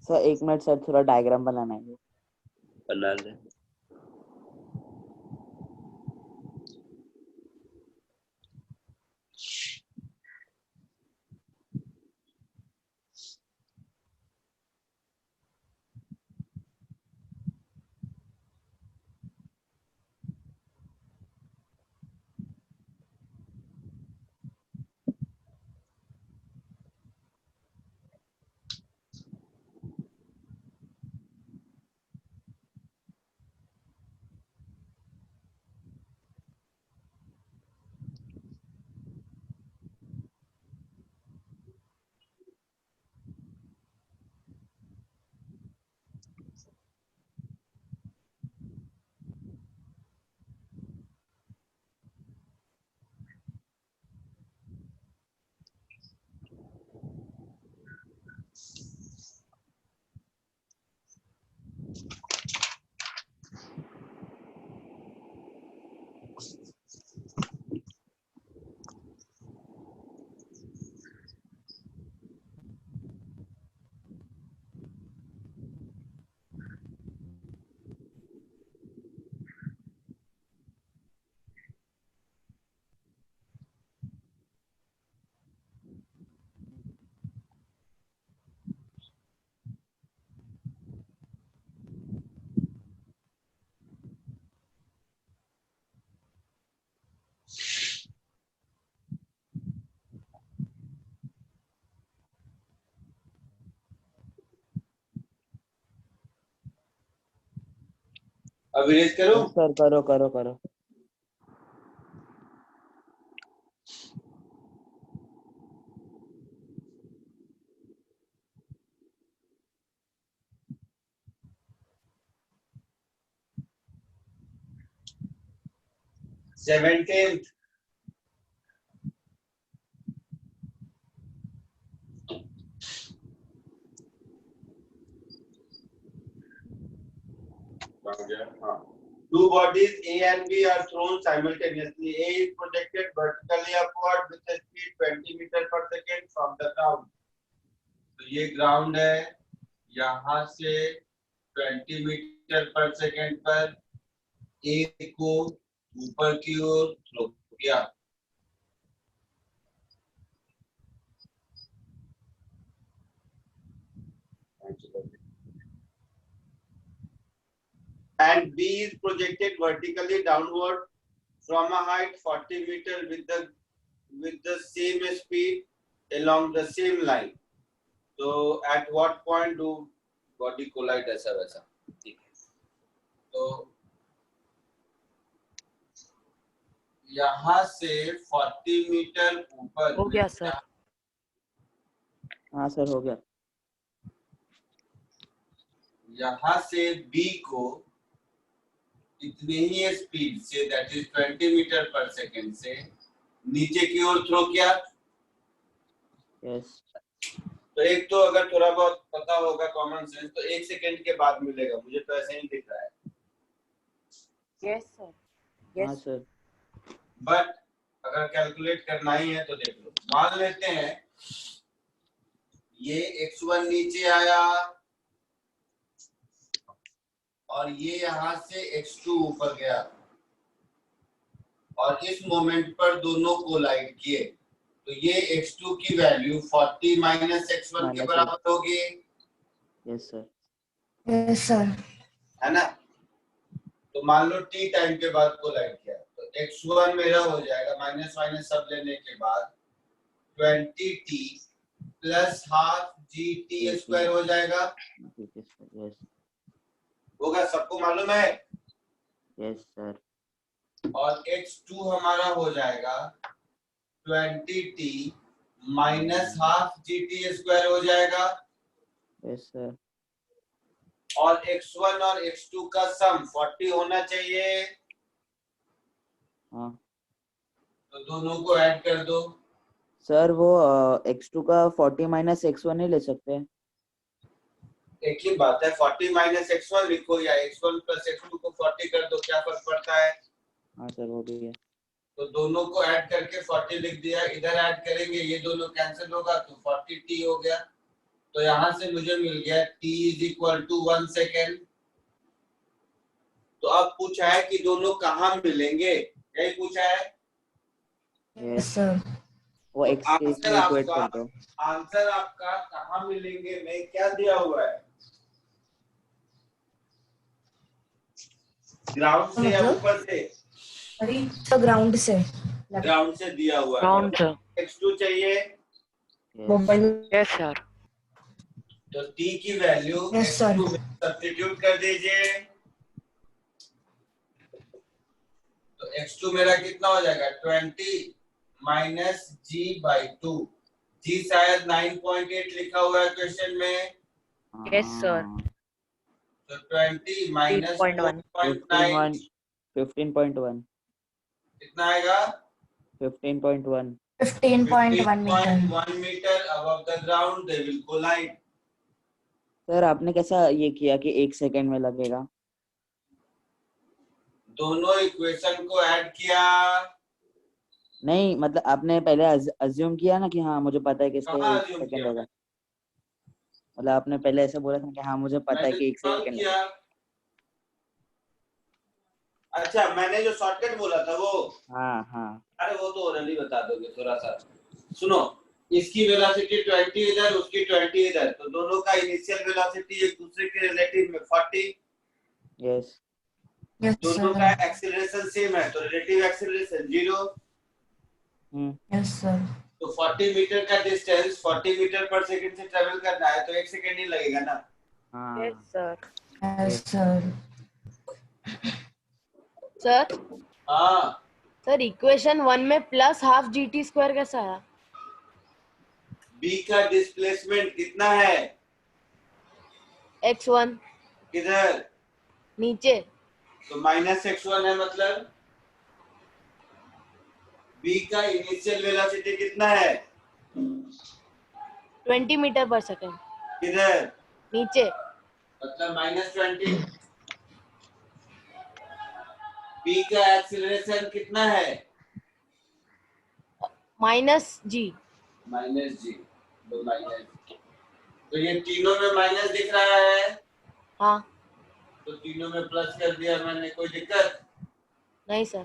सर 1 मिनट सर, थोड़ा डायग्राम बनाना है। बना ले। अब इरेज करूं। हाँ सर करो करो करो। सेवेंटीन। हाँ। Two bodies A and B are thrown simultaneously. A is projected vertically upward with a speed 20 meter per second from the ground. तो ये ग्राउंड है, यहाँ से 20 मीटर पर सेकेंड पर A को ऊपर की ओर थ्रो किया। And B is projected vertically downward from a height 40 meter with the same speed along the same line. So at what point do body collide ऐसा वैसा, ठीक है। तो यहाँ से 40 मीटर ऊपर हो गया सर। हाँ सर हो गया। यहाँ से B को इतने ही स्पीड से, दैट इज 20 मीटर पर सेकेंड से नीचे की ओर थ्रो किया। यस। तो एक तो अगर थोड़ा बहुत पता होगा कॉमन सेंस तो 1 सेकेंड के बाद मिलेगा, मुझे तो ऐसे ही दिख रहा है। Yes sir. हाँ सर। बट अगर कैलकुलेट करना ही है तो देख लो, मान लेते हैं ये x1 नीचे आया और ये यहां से x2 ऊपर गया और इस मोमेंट पर दोनों कोलाइड किए, तो ये x2 की वैल्यू 40 माइनस x1 के बराबर होगी। Yes sir. Yes sir. है ना? तो मान लो t टाइम के बाद कोलाइड किया तो x1 मेरा हो जाएगा माइनस माइनस सब लेने के बाद 20t plus half gt square हो जाएगा। यस। होगा, सबको मालूम है? Yes sir. और x2 हमारा हो जाएगा 20t minus half gt square हो जाएगा। Yes sir. और x1 और x2 का सम 40 होना चाहिए। हाँ तो दोनों को ऐड कर दो। सर, वो x2 का 40 माइनस x1 ही ले सकते हैं। एक ही बात है, 40 माइनस x1 लिखो या x1 प्लस x2 को 40 कर दो, क्या फर्क पड़ता है? हाँ सर, वो भी है। तो दोनों को ऐड करके 40 लिख दिया, इधर ऐड करेंगे ये दोनों कैंसिल होगा तो 40t हो गया। तो यहां से मुझे मिल गया t is equal to 1 second. तो अब पूछा है कि दोनों कहाँ मिलेंगे, यही पूछा है। Yes sir. वो x के इसमें इक्वेट कर दो। आंसर आपका कहाँ मिलेंगे में क्या दिया हुआ है? ग्राउंड से या ऊपर से? तो ग्राउंड से। ग्राउंड से दिया हुआ है। ग्राउंड से। x2 चाहिए। Yes sir. तो t की वैल्यू Yes, sir. x2 में सब्स्टिट्यूट कर दीजिए। तो x2 मेरा कितना हो जाएगा 20 माइनस g बाई 2। g शायद 9.8 लिखा हुआ है क्वेश्चन में। Yes sir. तो 20 माइनस 8.1 4.9 15.1 कितना आएगा? 15.1 15.1 मीटर। 1 मीटर above the ground they will collide। Sir, आपने कैसा ये किया कि 1 सेकेंड में लगेगा? दोनों इक्वेशन को ऐड किया। नहीं, मतलब आपने पहले अज्यूम किया ना कि हाँ मुझे पता है कि इसका कहाँ 1 assume सेकेंड किया? होगा। मतलब आपने पहले ऐसे बोला था कि हाँ मुझे पता है कि 1 मैंने सेकेंड किया। लगेगा। अच्छा, मैंने जो शॉर्टकट बोला था वो, हाँ हाँ। अरे वो तो ओरली बता दोगे थोड़ा सा। सुनो, इसकी वेलोसिटी 20 इधर, उसकी 20 इधर, तो दोनों का इनिशियल वेलोसिटी एक दूसरे के रिलेटिव में 40। यस। दोनों का एक्सीलरेशन सेम है तो रिलेटिव एक्सीलरेशन 0। Yes sir. तो 40 मीटर का डिस्टेंस 40 मीटर पर सेकंड से ट्रेवल करना है तो 1 सेकंड ही लगेगा ना। हाँ yes sir. Yes sir. Sir हाँ, सर इक्वेशन 1 में प्लस हाफ gt स्क्वायर कैसा आया? b का डिस्प्लेसमेंट कितना है? x1 किधर? नीचे। तो माइनस x1 है, मतलब b का इनिशियल वेलोसिटी कितना है? 20 मीटर पर सेकेंड। किधर? नीचे। मतलब माइनस 20। b का एक्सीलरेशन कितना है? Minus g। Minus g। तो माइनस, तो ये तीनों में माइनस दिख रहा है। हाँ। तो तीनों में प्लस कर दिया मैंने, कोई दिक्कत नहीं सर।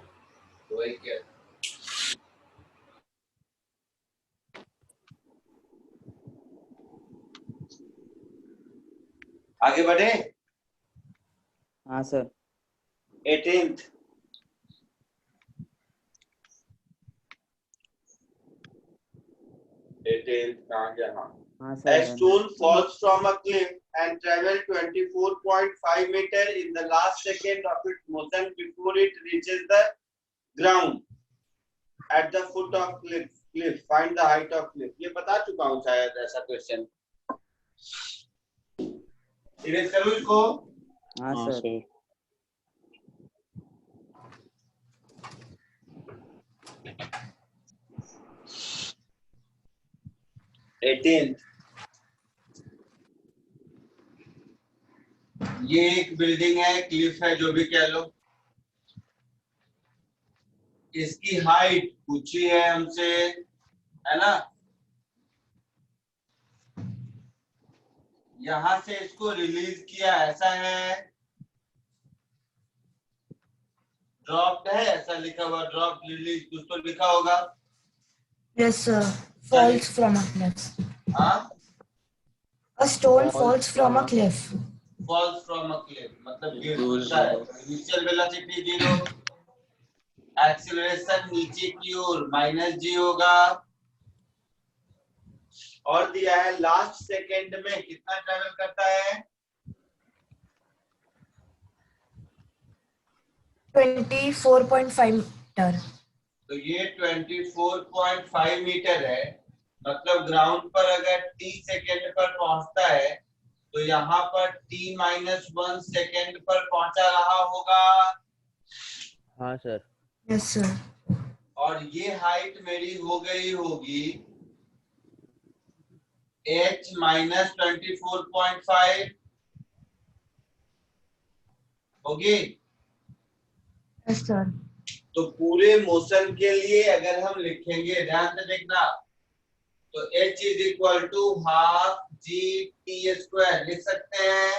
तो वही क्या। आगे बढ़े। हाँ सर। 18th कहाँ गया? हाँ A sir. stone falls from a cliff and travels 24.5 meter in the last second of its motion before it reaches the ground at the foot of cliff. Find the height of cliff। ये बता चुका हूँ शायद ऐसा question. Erase करूँ इसको? हाँ sir. ये एक बिल्डिंग है, क्लिफ है, जो भी कह लो। इसकी हाइट पूछी है हमसे, है ना। यहां से इसको रिलीज किया, ऐसा है, ड्रॉप्ड है, ऐसा लिखा हुआ, ड्रॉप रिलीज कुछ तो लिखा होगा। Yes, sir. Falls from a cliff. हाँ, A stone falls from a cliff. Falls from a cliff मतलब Two गिरता है। zero. इनिशियल वेलोसिटी 0, एक्सीलरेशन नीचे की ओर -g होगा, और दिया है लास्ट सेकंड में कितना ट्रेवल करता है, 24.5 meter. तो ये 24.5 मीटर है। मतलब ग्राउंड पर अगर t सेकंड पर पहुंचता है तो यहाँ पर t-1 सेकंड पर पहुंचा रहा होगा। हाँ सर। Yes, sir. और ये हाइट मेरी हो गई होगी h - 24.5 होगी। Yes, sir. तो पूरे मोशन के लिए अगर हम लिखेंगे, ध्यान से देखना, तो h = हाफ g² लिख सकते हैं।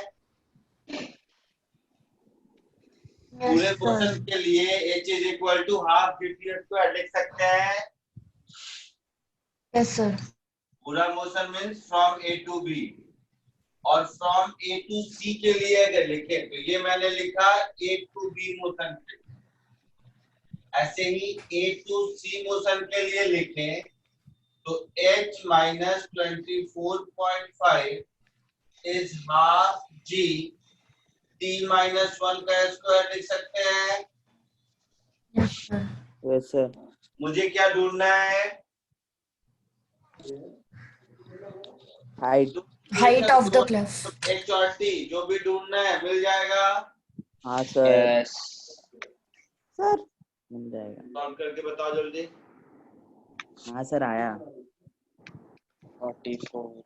पूरे Yes, मोशन sir. के लिए h = हाफ g² लिख सकते हैं। Yes, sir. पूरा motion means from a to b, और फ्रॉम a to c के लिए अगर लिखें तो ये मैंने लिखा a to b मोशन के, ऐसे ही a to c मोशन के लिए लिखें तो h - 24.5 is half g t-1 का स्क्वायर लिख सकते हैं। Yes, sir. Yes, sir. मुझे क्या ढूंढना है, Height. Height of the cliff. h और t जो भी ढूंढना है मिल जाएगा। हाँ sir. Yes. Sir. मिल जाएगा। सॉल्व करके बताओ जल्दी। हाँ सर आया। 44.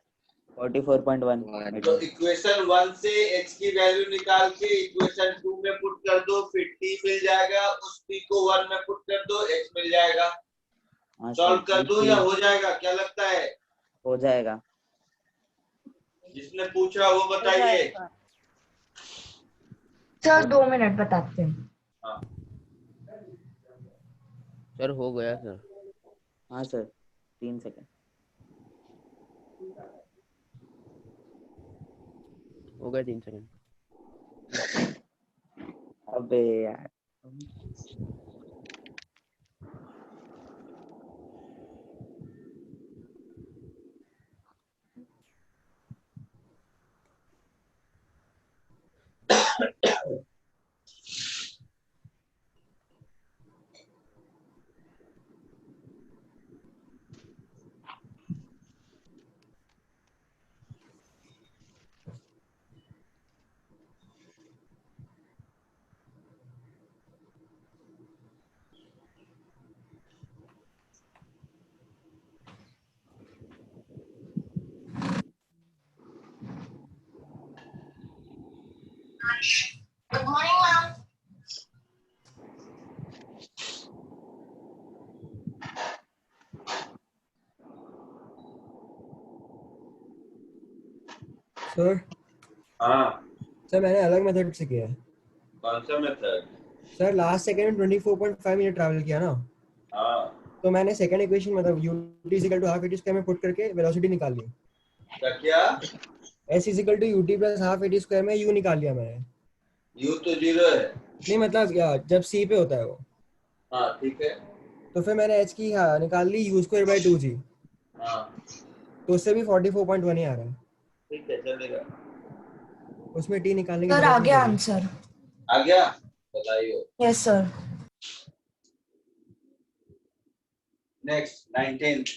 44.1 तो मीटर। इक्वेशन 1 से h की वैल्यू निकाल के इक्वेशन 2 में पुट कर दो, फिर t मिल जाएगा, उस t को 1 में पुट कर दो, h मिल जाएगा। हाँ सॉल्व सर। कर दो या हो जाएगा, क्या लगता है? हो जाएगा। जिसने पूछा वो बताइए। सर 2 मिनट बताते हैं। हाँ सर हो गया सर। हाँ सर 3 सेकंड। हो गया 3 सेकंड। अबे यार। Good morning, ma'am. सर हाँ सर मैंने अलग मेथड से किया है। कौन सा मेथड? सर लास्ट सेकंड में 24.5 मिनट ट्रैवल किया ना, हाँ तो मैंने सेकंड इक्वेशन मतलब ut = हाफ at स्क्वायर में पुट करके वेलोसिटी निकाल ली। क्या? s = ut + half at square में u निकाल लिया मैंने। u तो 0 है। नहीं मतलब जब c पे होता है वो। हाँ ठीक है। तो फिर मैंने h की निकाल ली u²/2g, हाँ तो उससे भी 44.1 ही आ रहा है। ठीक है चलेगा। उसमें t निकालने की सर जरूरत आ नहीं गया पड़ी। आंसर। आ गया, बताइए। Yes sir. Next 19th।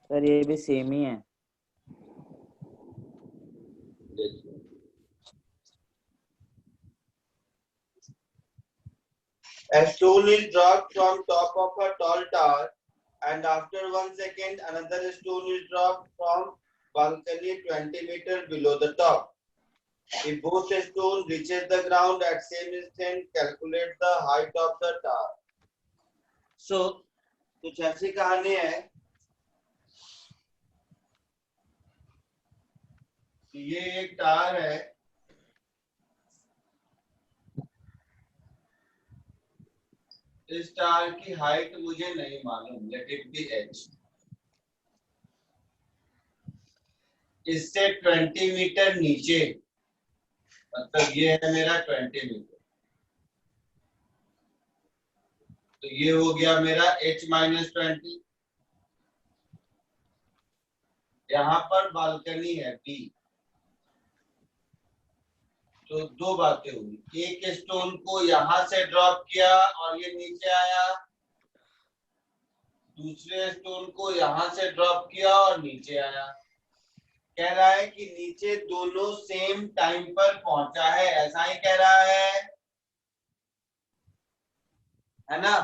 Sir ये भी सेम ही है। A stone is dropped from top of a tall tower, and after 1 second, another stone is dropped from balcony 20 meters below the top. If both stones reaches the ground at same instant, calculate the height of the tower. So, कुछ ऐसी कहानी है कि ये एक tower है, इस tower की हाइट मुझे नहीं मालूम, लेट इट बी h। इससे 20 मीटर नीचे, मतलब ये है मेरा 20 मीटर, तो ये हो गया मेरा h-20। यहाँ पर बालकनी है B। तो दो बातें हुई, एक स्टोन को यहाँ से ड्रॉप किया और ये नीचे आया, दूसरे स्टोन को यहाँ से ड्रॉप किया और नीचे आया। कह रहा है कि नीचे दोनों सेम टाइम पर पहुंचा है, ऐसा ही कह रहा है ना?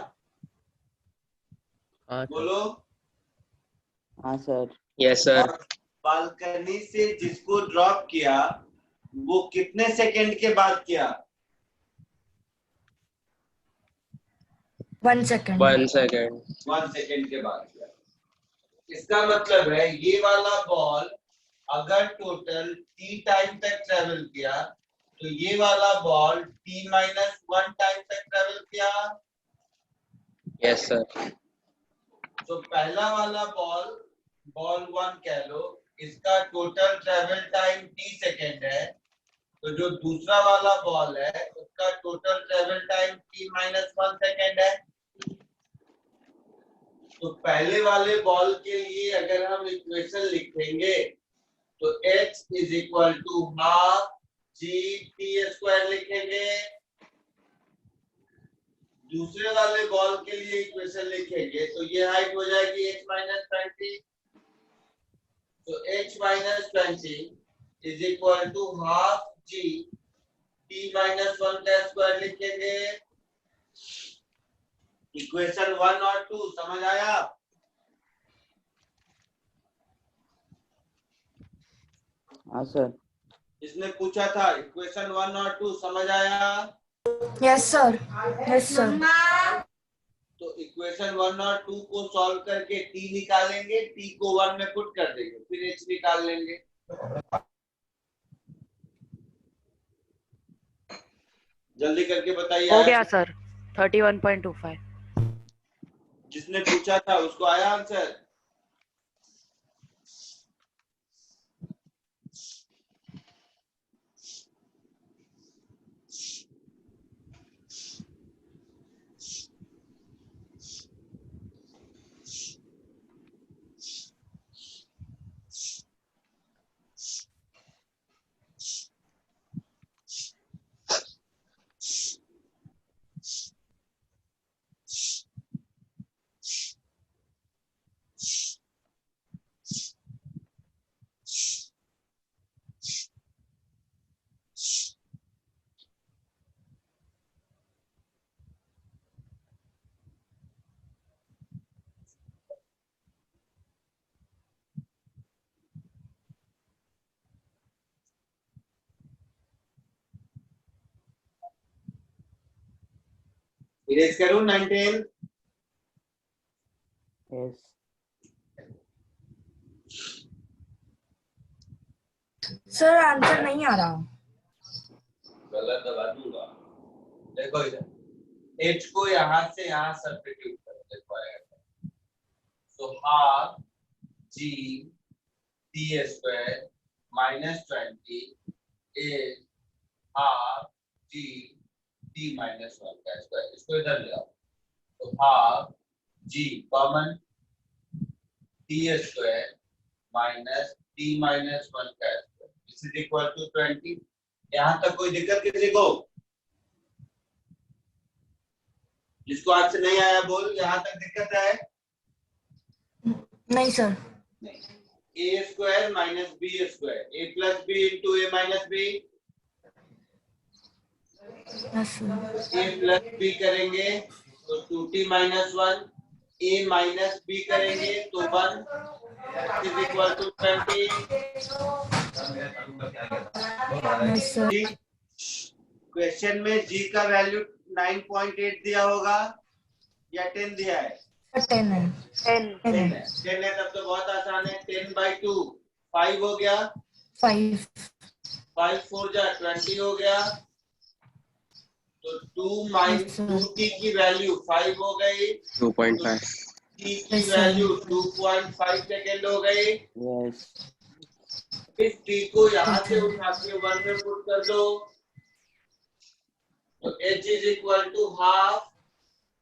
बोलो। हाँ सर। Yes sir. बालकनी से जिसको ड्रॉप किया वो कितने सेकंड के बाद किया? 1 second. 1 सेकंड। 1 सेकंड के बाद किया। इसका मतलब है ये वाला बॉल अगर टोटल t टाइम तक ट्रेवल किया तो ये वाला बॉल t-1 टाइम तक ट्रेवल किया। Yes sir. तो पहला वाला बॉल 1 कह लो, इसका total travel time t second है, तो जो दूसरा वाला बॉल है उसका total travel time t-1 second है। तो पहले वाले बॉल के लिए अगर हम इक्वेशन लिखेंगे तो h is equal to half G T square लिखेंगे। दूसरे वाले बॉल के लिए इक्वेशन लिखेंगे तो ये हाइट हो जाएगी h-20। तो h-20 is equal to half G t-1 का स्क्वायर लिखेंगे। इक्वेशन 1 और 2 समझ आया? हाँ सर। इसने पूछा था इक्वेशन 1 और 2 समझ आया? Yes sir. Yes sir. तो इक्वेशन 1 और 2 को सॉल्व करके t निकालेंगे, t को 1 में पुट कर देंगे, फिर h निकाल लेंगे। जल्दी करके बताइए। हो गया सर। 31.25। जिसने पूछा था उसको आया आंसर? इरेज करूं 19? यस। सर आंसर नहीं आ रहा। गलत दबा दूंगा। देखो इधर h को यहां से यहां सब्स्टिट्यूट करो, देखो आएगा। तो half g t square minus 20 is half g t-1 का स्क्वायर। इसको इधर ले आओ। तो half g common t square minus t-1 का square this is equal to 20। यहाँ तक कोई दिक्कत किसी को? जिसको आज से नहीं आया बोल, यहाँ तक दिक्कत है? नहीं sir. a square minus b square, a plus b into a minus b। Yes, sir. a plus B करेंगे तो 2t minus 1, a minus B करेंगे तो 1 is equal to 20। Yes, sir. Question में g का वैल्यू 9.8 दिया होगा या 10 दिया है? 10 है। 10 है तब तो बहुत आसान है। 10/2 5 हो गया, 5 5 4 जा 20 हो गया, तो 2 माइनस 2t की वैल्यू 5 हो गई, 2.5 t की वैल्यू 2.5 सेकेंड हो गई। यस इस t को यहाँ से उठा के 1 में पुट कर दो तो h is equal to half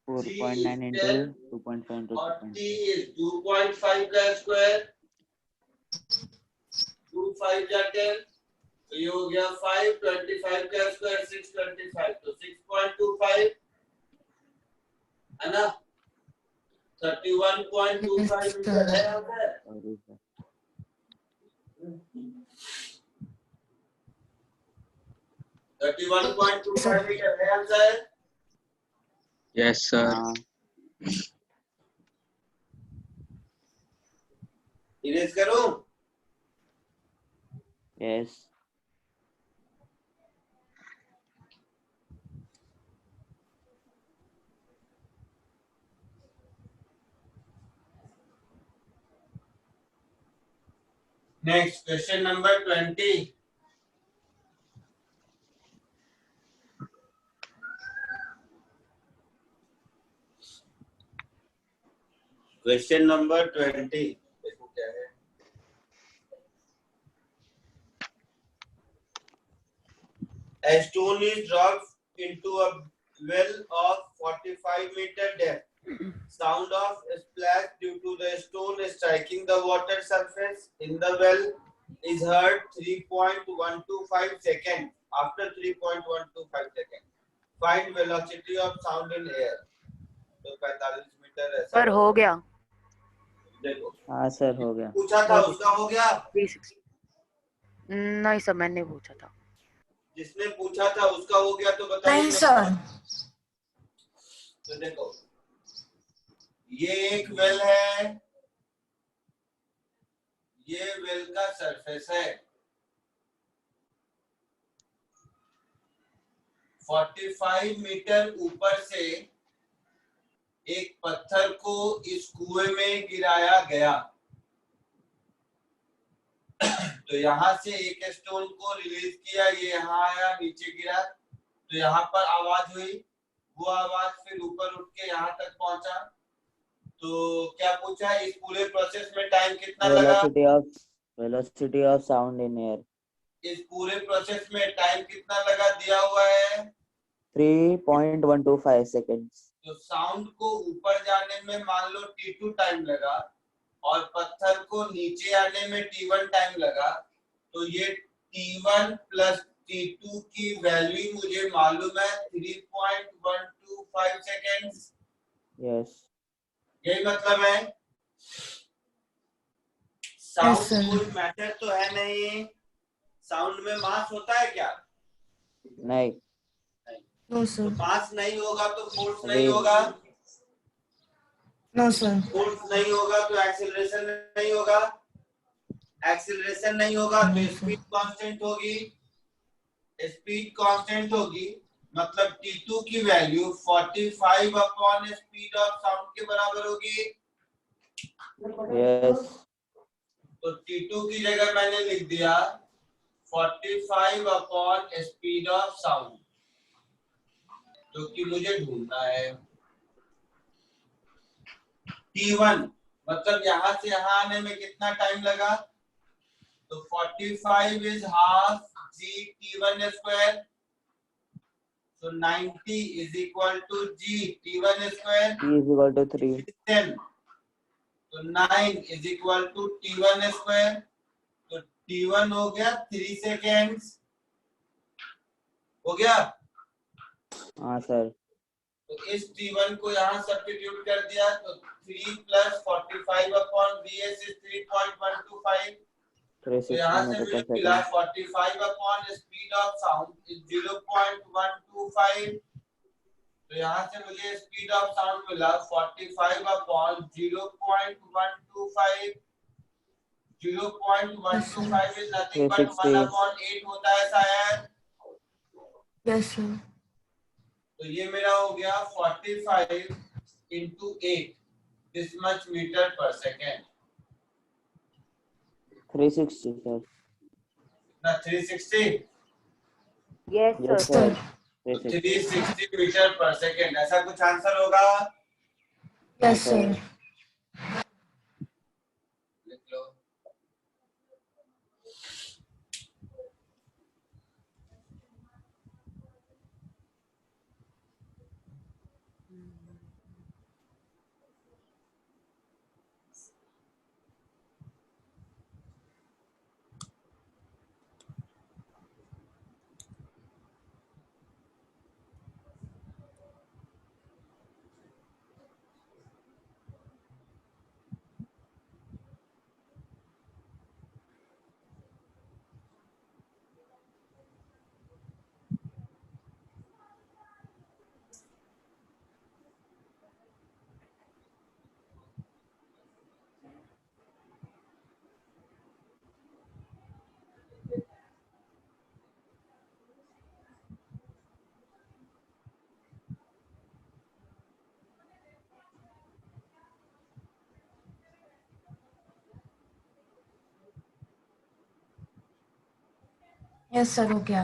4.9 into 2.5 into और 2.5 t इज 2.5 का स्क्वायर, 2 5 जा 10 तो ये हो गया 5, 25 का स्क्वायर 625 तो 6.25 है ना, 31.25 मीटर है आंसर। 31.25 मीटर है आंसर। Yes, sir. इरेज करूं? Yes next question number 20। Question number 20 देखो क्या है। A stone is dropped into a well of 45 meter depth. Sound of splash due to the stone striking the water surface in the well is heard 3.125 seconds. After 3.125 seconds, find velocity of sound in air. तो 45 metre ऐसा sir हो गया। देखो हाँ sir हो गया। पूछा था उसका हो गया? 360 नहीं सर मैंने पूछा था। जिसने पूछा था उसका हो गया तो बताइए। नहीं सर। तो देखो ये एक वेल है, ये वेल का सरफेस है, 45 मीटर ऊपर से एक पत्थर को इस कुएं में गिराया गया। तो यहाँ से एक स्टोन को रिलीज किया, ये यहाँ आया, नीचे गिरा, तो यहाँ पर आवाज हुई, वो आवाज फिर ऊपर उठ के यहाँ तक पहुंचा। तो क्या पूछा है, इस पूरे प्रोसेस में टाइम कितना लगा? Velocity of sound in air. इस पूरे प्रोसेस में टाइम कितना लगा दिया हुआ है? 3.125 सेकेंड्स। तो साउंड को ऊपर जाने में मान लो t2 टाइम लगा और पत्थर को नीचे आने में t1 टाइम लगा, तो ये t1 प्लस t2 की वैल्यू मुझे मालूम है 3.125 सेकेंड्स। यस यही मतलब है। साउंड कोई मैटर तो है नहीं, साउंड में मास होता है क्या? नहीं। No sir. मास नहीं होगा तो फोर्स नहीं होगा। No sir. फोर्स नहीं होगा तो एक्सीलरेशन नहीं होगा, एक्सीलरेशन नहीं होगा तो स्पीड कांस्टेंट होगी, स्पीड कांस्टेंट होगी मतलब t2 की value 45 upon speed of sound के बराबर होगी। यस तो t2 की जगह मैंने लिख दिया 45 अपॉन स्पीड ऑफ साउंड, क्योंकि मुझे ढूंढना है t1 मतलब यहाँ से यहाँ आने में कितना टाइम लगा, तो 45 is half g t1 square, so 90 is equal to g t1 square, t is equal to 3, 10, तो 9 is equal to t1 square, तो t1 हो गया 3 सेकेंड्स, हो गया। हाँ सर। तो इस t1 को यहाँ सब्स्टिट्यूट कर दिया तो 3 प्लस 45 अपॉन bs is 3.125, तो यहाँ से मुझे मिला 45 upon speed of sound is 0.125। तो यहाँ से मुझे स्पीड ऑफ साउंड मिला 45 अपॉन 0.125। 0.125 इज नथिंग बट 1/8 होता है शायद। Yes sir. तो ये मेरा हो गया 45 into 8 this much meter per second। 360 sir. ना 360? Yes sir. 360 मीटर पर सेकेंड, ऐसा कुछ आंसर होगा? Yes sir. लिख लो। यस सर हो गया।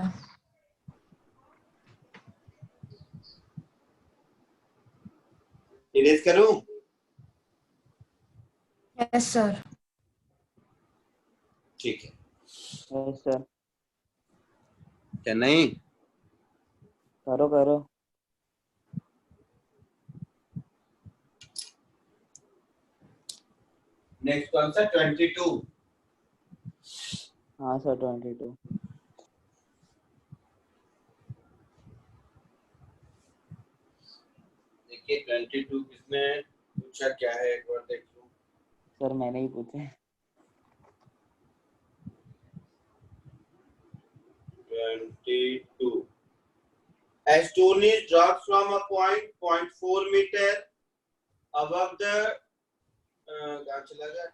इरेज करूं? Yes sir. ठीक है। Yes sir. क्या नहीं? करो करो। नेक्स्ट कौन सा? 22। हाँ सर 22। देखिए 22 किसने पूछा क्या है, एक बार देख लो। सर मैंने ही पूछे। 22 A stone is dropped from a point 0.4 meter above the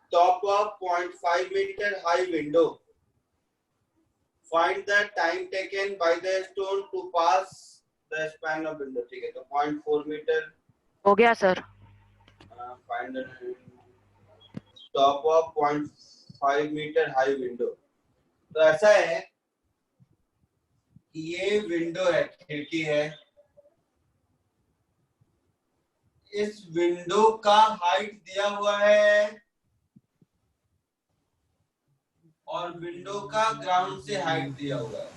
top of 0.5 meter high window. Find the time taken by the stone to pass the span of window। ठीक है, तो 0.4 मीटर हो गया sir. find the top of 0.5 meter high window। तो ऐसा है कि ये विंडो है, खिड़की है। इस विंडो का हाइट दिया हुआ है और विंडो का ग्राउंड से हाइट दिया हुआ है।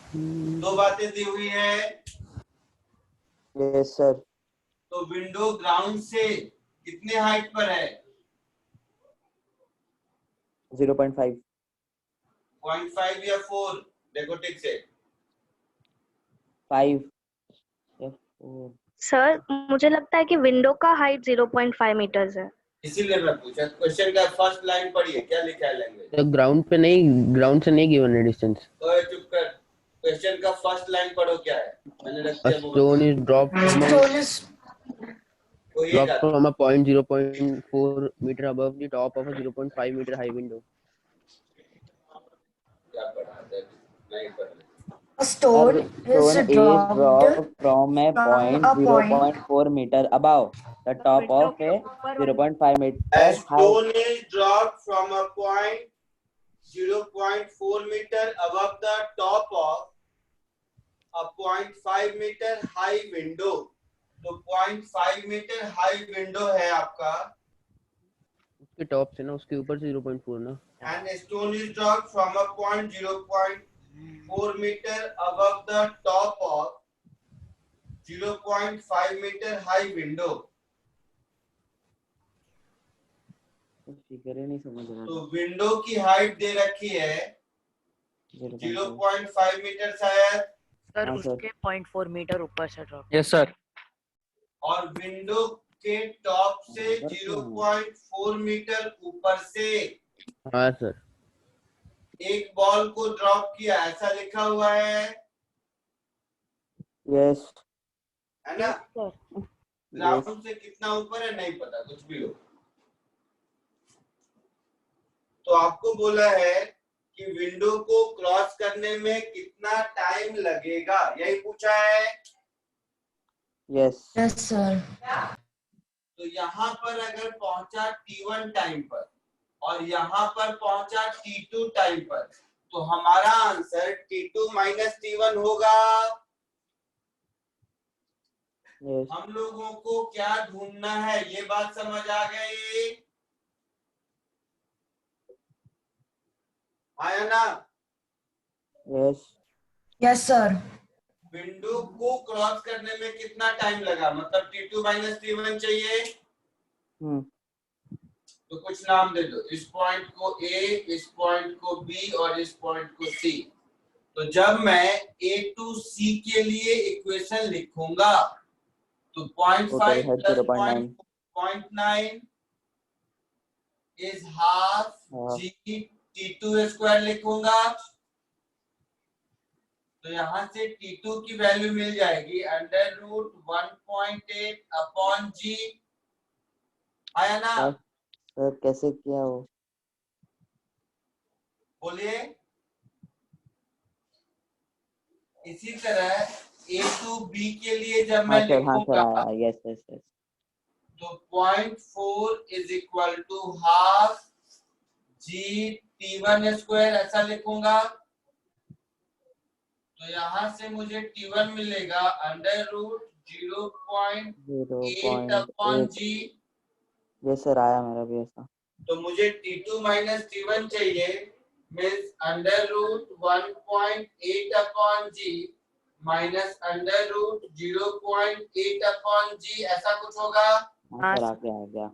दो बातें दी हुई है। Yes sir. तो विंडो ग्राउंड से कितने हाइट पर है? 0.5। 0.5 या 4? देखो ठीक से। 5 या 4। सर मुझे लगता है कि विंडो का हाइट 0.5 मीटर्स है। इसीलिए मैं पूछा। क्वेश्चन का फर्स्ट लाइन पढ़िए, क्या लिखा है लैंग्वेज? तो ग्राउंड पे नहीं, ग्राउंड से नहीं गिवन है डिस्टेंस। ओए चुप कर। क्वेश्चन का फर्स्ट लाइन पढ़ो, क्या है? मैंने रख दिया board. Stone is dropped from a point 0.4 meter above the top of a 0.5 meter high window. क्या पढ़ा है? नहीं पढ़ा। A stone is dropped from a point 0.4 meter above the top of a 0.5 meter A stone is dropped from a point 0.4 meter above the top of a 0.5 meter high window। तो 0.5 metre high window है आपका, उसके top से ना, उसके ऊपर से 0.4 ना। And stone is dropped from a point 0.4 metre above the top of 0.5 metre high window. Figure ही नहीं समझ रहा। तो विंडो की हाइट दे रखी है 0.5 मीटर शायद सर। उसके 0.4 मीटर ऊपर से ड्रॉप। Yes sir. और विंडो के टॉप से 0.4 मीटर ऊपर से। हाँ सर। एक बॉल को ड्रॉप किया, ऐसा लिखा हुआ है यस है ना? ग्राउंड से कितना ऊपर है नहीं पता, कुछ भी हो। तो आपको बोला है कि विंडो को क्रॉस करने में कितना टाइम लगेगा, यही पूछा है। Yes yes sir. तो यहाँ पर अगर पहुंचा T1 टाइम पर और यहाँ पर पहुंचा T2 टाइम पर, तो हमारा आंसर T2 माइनस T1 होगा। यस हम लोगों को क्या ढूंढना है, ये बात समझ आ गई? आया ना? Yes yes sir. विंडो को क्रॉस करने में कितना टाइम लगा, मतलब T2 माइनस T1 चाहिए। तो कुछ नाम दे दो, इस पॉइंट को A, इस पॉइंट को B और इस पॉइंट को C। तो जब मैं A to C के लिए इक्वेशन लिखूंगा तो 0.5 plus 0.9 is half G T2 square लिखूंगा। तो यहाँ से T2 की वैल्यू मिल जाएगी अंडर रूट 1.8 अपॉन G। आया ना? सर कैसे किया वो? बोलिए। इसी तरह A to B के लिए जब मैं लिखूंगा यस यस यस तो 0.4 is equal to half G T1 square ऐसा लिखूंगा। तो यहाँ से मुझे T1 मिलेगा under root 0.8 upon G। Yes sir आया मेरा भी ऐसा। तो मुझे T2 माइनस T1 चाहिए, means under root 1.8 upon G minus under root 0.8 upon G, ऐसा कुछ होगा। हाँ सर आ गया।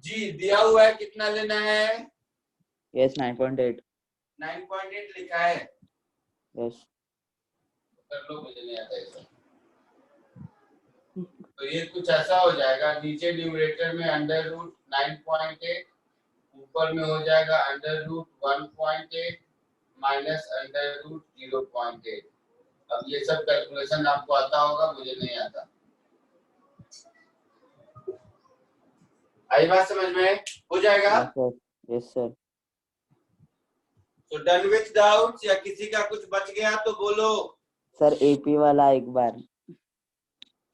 जी दिया हुआ है, कितना लेना है? यस 9.8 लिखा है। यस कर लो, मुझे नहीं आता ऐसा। तो ये कुछ ऐसा हो जाएगा, नीचे न्यूमरेटर में अंडर रूट 9.8, ऊपर में हो जाएगा under root 1.8 minus under root 0.8। अब ये सब कैलकुलेशन आपको आता होगा, मुझे नहीं आता। आई बात समझ में? हो जाएगा? Yes sir. तो डन विथ डाउट्स, या किसी का कुछ बच गया तो बोलो। सर एपी वाला एक बार।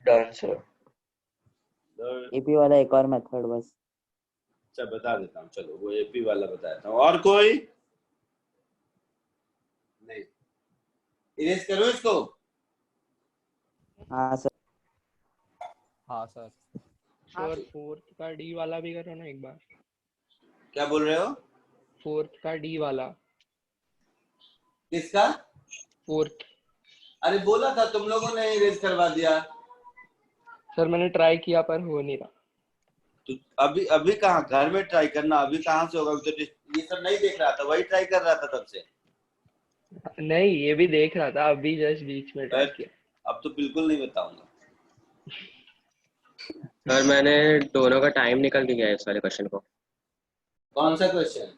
Done sir. एपी वाला एक और मेथड बस। अच्छा बता देता हूँ, चलो वो एपी वाला बता देता हूँ। और कोई नहीं? इरेज करो इसको। हाँ सर। हाँ सर। सर फोर्थ का डी वाला भी करो ना एक बार। क्या बोल रहे हो? फोर्थ का डी वाला। किसका? फोर्थ। अरे बोला था तुम लोगों ने, इरेज करवा दिया। सर मैंने ट्राई किया पर हो नहीं रहा। तो अभी कहाँ, घर में ट्राई करना, अभी कहाँ से होगा? तो ये सब नहीं देख रहा था, वही ट्राई कर रहा था तब से। नहीं ये भी देख रहा था, अभी जस्ट बीच में ट्राई किया। अब तो बिल्कुल नहीं बताऊंगा। सर मैंने दोनों का टाइम निकल के गया है इस वाले क्वेश्चन को। कौन सा क्वेश्चन?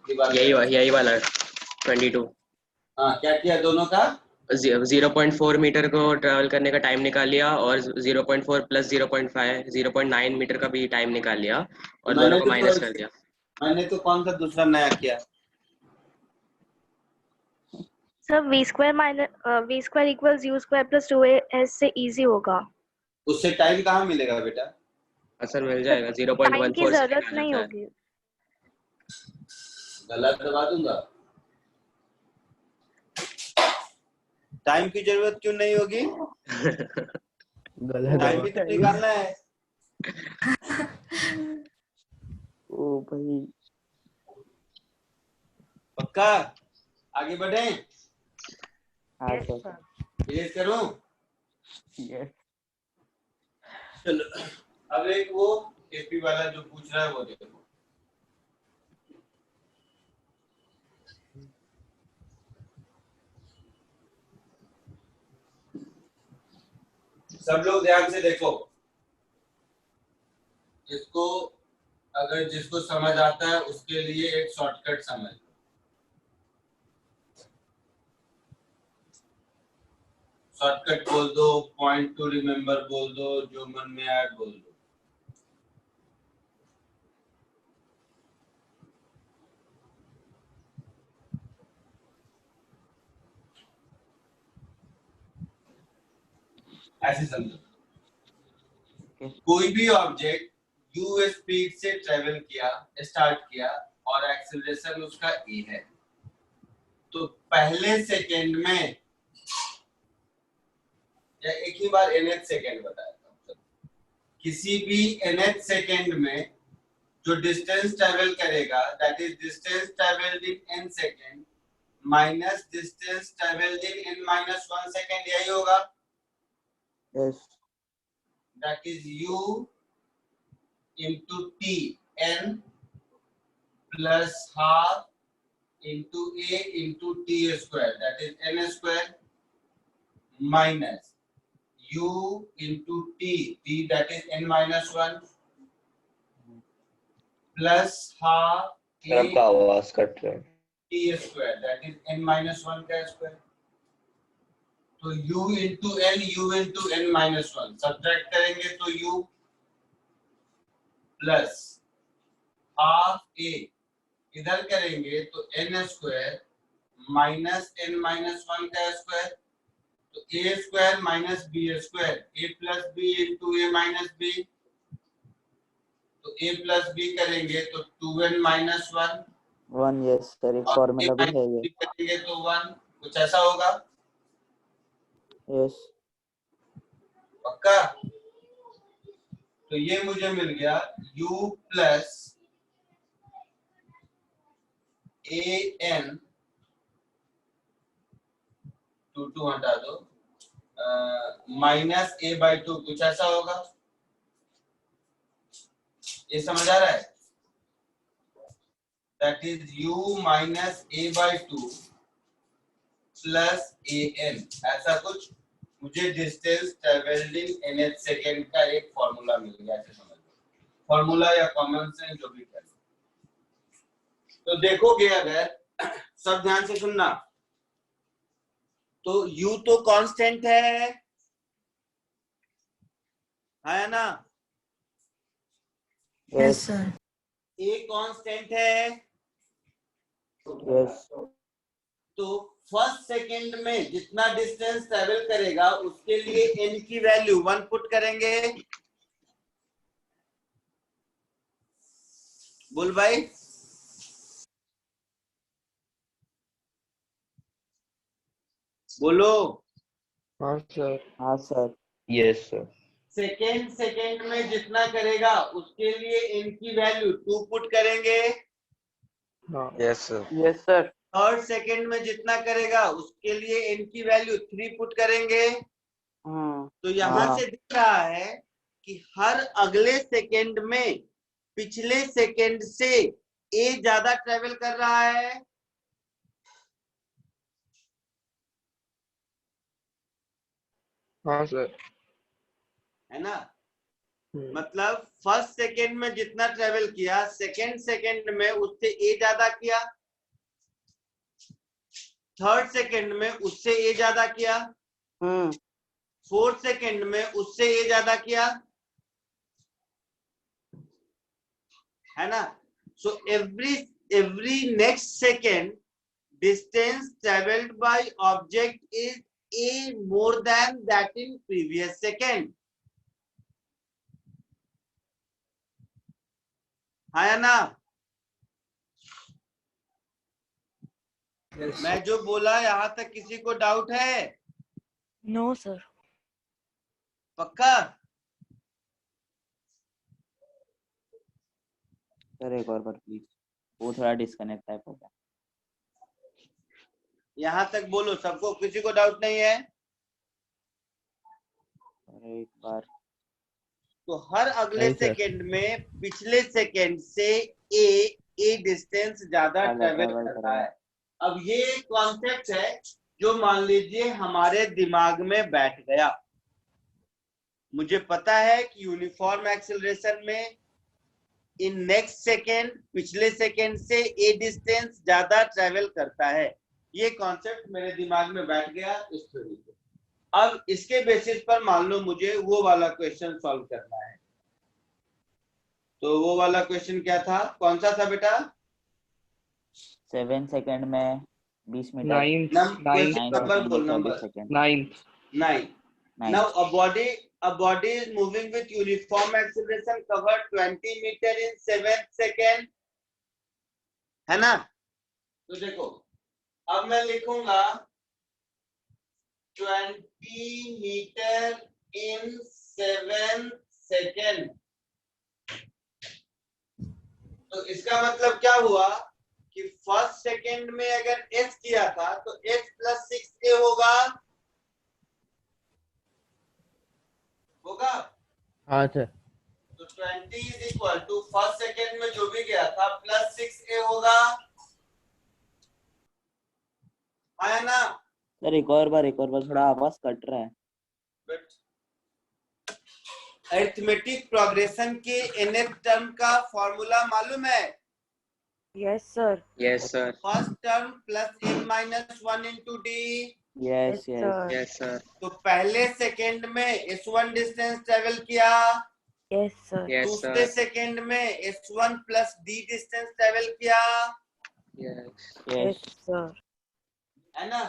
यही वाला 22। हाँ क्या किया दोनों का? 0.4 मीटर को ट्रैवल करने का टाइम निकाल लिया और 0.4 प्लस 0.5 0.9 मीटर का भी टाइम निकाल लिया और दोनों को माइनस कर दिया। मैंने तो कौन सा दूसरा नया किया? Sir v square equals u square plus 2as से इजी होगा। उससे टाइम कहाँ मिलेगा बेटा? सर मिल जाएगा 0.14 टाइम की जरूरत नहीं होगी। गलत दबा दूंगा। टाइम की जरूरत क्यों नहीं होगी? टाइम भी तो निकालना है। ओ भाई पक्का? आगे बढ़े? हाँ सर। इरेज करूं? यस। चलो अब एक वो एपी वाला जो पूछ रहा है वो देखो। सब लोग ध्यान से देखो इसको, अगर जिसको समझ आता है उसके लिए एक शॉर्टकट समझ लो। शॉर्टकट बोल दो, पॉइंट टू रिमेम्बर बोल दो, जो मन में आए बोल दो। ऐसे समझो, कोई भी ऑब्जेक्ट u स्पीड से ट्रेवल किया, स्टार्ट किया और एक्सेलरेशन उसका e है, तो पहले सेकेंड में या एक ही बार nth सेकेंड बताया था, किसी भी nth सेकेंड में जो डिस्टेंस ट्रेवल करेगा that is distance travelled in n second minus distance travelled in n minus 1 second, यही होगा। Yes, that is u into t n plus half into a into t square, that is n square minus u into t that is n minus 1 plus half a आपका आवाज cut रहा है। t square that is n minus 1 का square। तो u into n minus 1 subtract करेंगे तो u plus half a इधर करेंगे तो n square minus n minus 1 का स्क्वायर, तो a square minus b square, a plus b into a minus b, तो a प्लस b करेंगे तो 2n माइनस 1 1। यस सर, एक फॉर्मूला भी है ये। करेंगे तो 1, कुछ ऐसा होगा। यस, पक्का? तो ये मुझे मिल गया u प्लस an, 2 हटा दो, माइनस a बाई 2, कुछ ऐसा होगा। ये समझ आ रहा है? That is u minus a by 2 plus an, ऐसा कुछ मुझे distance travelled in nth second का एक फॉर्मूला मिल गया। ऐसे समझ लो, फॉर्मूला या कॉमन सेंस जो भी करें। तो देखोगे अगर, सब ध्यान से सुनना, तो u तो कांस्टेंट है ना? Yes sir. a कांस्टेंट है। यस, तो फर्स्ट सेकेंड में जितना डिस्टेंस ट्रेवल करेगा उसके लिए n की वैल्यू 1 पुट करेंगे। बोल भाई, बोलो। हाँ सर। हाँ सर। Yes sir. सेकेंड में जितना करेगा उसके लिए n की वैल्यू 2 पुट करेंगे। Yes sir. Yes sir. Third second में जितना करेगा उसके लिए n की वैल्यू 3 पुट करेंगे। तो यहाँ से दिख रहा है कि हर अगले सेकेंड में पिछले सेकेंड से a ज्यादा ट्रेवल कर रहा है। हाँ सर। है ना? मतलब फर्स्ट सेकेंड में जितना ट्रेवल किया, सेकेंड सेकेंड में उससे a ज्यादा किया, थर्ड सेकेंड में उससे a ज्यादा किया, फोर्थ सेकेंड में उससे a ज्यादा किया, है ना? So every next second distance travelled by object is a more than that in previous second। है ना? मैं जो बोला यहाँ तक किसी को डाउट है? No sir. पक्का? सर एक और बार प्लीज, वो थोड़ा डिस्कनेक्ट टाइप हो गया। यहाँ तक बोलो, सबको, किसी को डाउट नहीं है? एक बार। तो हर अगले सेकेंड में पिछले सेकेंड से a डिस्टेंस ज्यादा ट्रेवल करता है। अब ये एक कॉन्सेप्ट है जो मान लीजिए हमारे दिमाग में बैठ गया। मुझे पता है कि यूनिफॉर्म एक्सेलरेशन में इन नेक्स्ट सेकेंड पिछले सेकेंड से a डिस्टेंस ज्यादा ट्रेवल करता है। ये कॉन्सेप्ट मेरे दिमाग में बैठ गया इस थ्योरी पे। अब इसके बेसिस पर मान लो मुझे वो वाला क्वेश्चन सॉल्व करना है। तो वो वाला क्वेश्चन क्या था, कौन सा था बेटा? 7 सेकंड में 20 मीटर। 9 नंबर बोल, number 9। Now a body is moving with uniform acceleration covered 20 meter in 7 second, है ना? तो देखो अब मैं लिखूंगा 20 मीटर इन 7 सेकेंड। तो इसका मतलब क्या हुआ कि फर्स्ट सेकेंड में अगर h किया था तो h प्लस 6a होगा हाँ सर। तो 20 is equal to first second में जो भी गया था प्लस 6a होगा, आया ना? सर एक और बार थोड़ा आवाज कट रहा है। अरिथमेटिक प्रोग्रेशन के nth टर्म का फॉर्मूला मालूम है? Yes sir. Yes sir. First term plus n minus 1 into D. Yes yes sir. तो पहले सेकेंड में s1 डिस्टेंस ट्रेवल किया। Yes sir. दूसरे सेकेंड में s1 plus d distance travel किया। Yes sir. है ना?